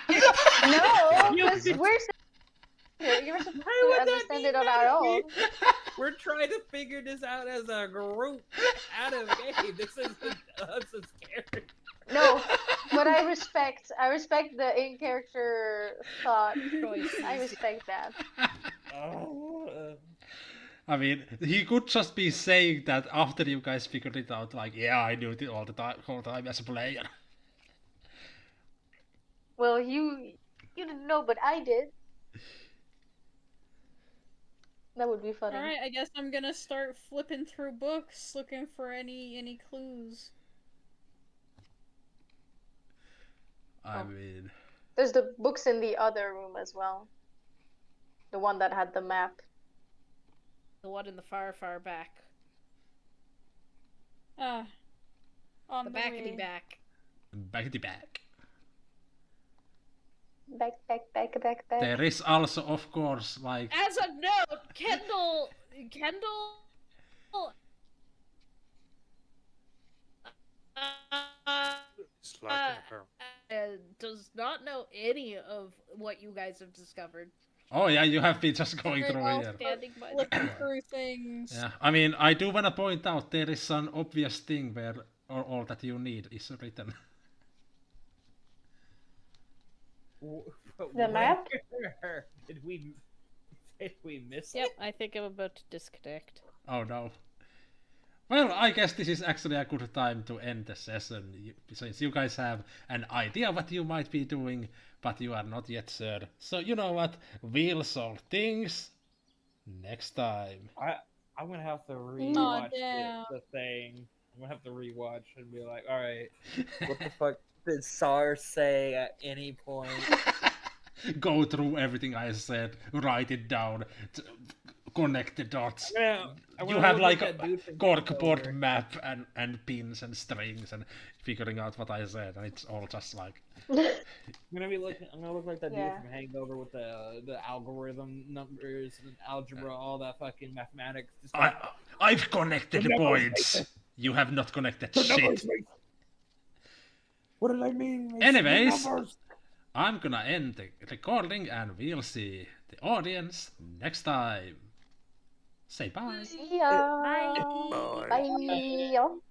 No, You because could- we're you're supposed Why to would that understand be it on our own. We're trying to figure this out as a group out of game. This isn't us as characters. No, but I respect the in character thought. Choices. I respect that. I mean, he could just be saying that after you guys figured it out, like, yeah, I knew it all the whole time as a player. Well, you didn't know, but I did. That would be funny. Alright, I guess I'm gonna start flipping through books looking for any clues. I mean, There's the books in the other room as well. The one that had the map. The one in the far, far back. Ah. On The the backity way. back. back to back. Back. There is also, of course, like, As a note, Kendall It's lagging apparently. does not know any of what you guys have discovered. oh yeah, you have been just going Very through well. here. Standing by the Flipping door. through things. Yeah, I mean, I do want to point out there is an obvious thing where all that you need is written. The map? Where did we miss Yep, it? I think I'm about to disconnect. Oh no. Well, I guess this is actually a good time to end the session, since you guys have an idea what you might be doing, but you are not yet sure. So you know what? We'll solve things next time. I'm gonna have to rewatch damn. the thing. I'm gonna have to rewatch and be like, all right, what the fuck did SAR say at any point? Go through everything I said, write it down, connect the dots. You have like a corkboard map and pins and strings and figuring out what I said, and it's all just like. I'm gonna look like that Yeah. dude from Hangover with the algorithm numbers and algebra, all that fucking mathematics. Just like, I've connected The the numbers points. You have not connected "The shit. numbers, mate. What did I mean? Mason? The Anyways, numbers." I'm gonna end the recording and we'll see the audience next time. Say bye. See ya. Bye. Bye. Bye.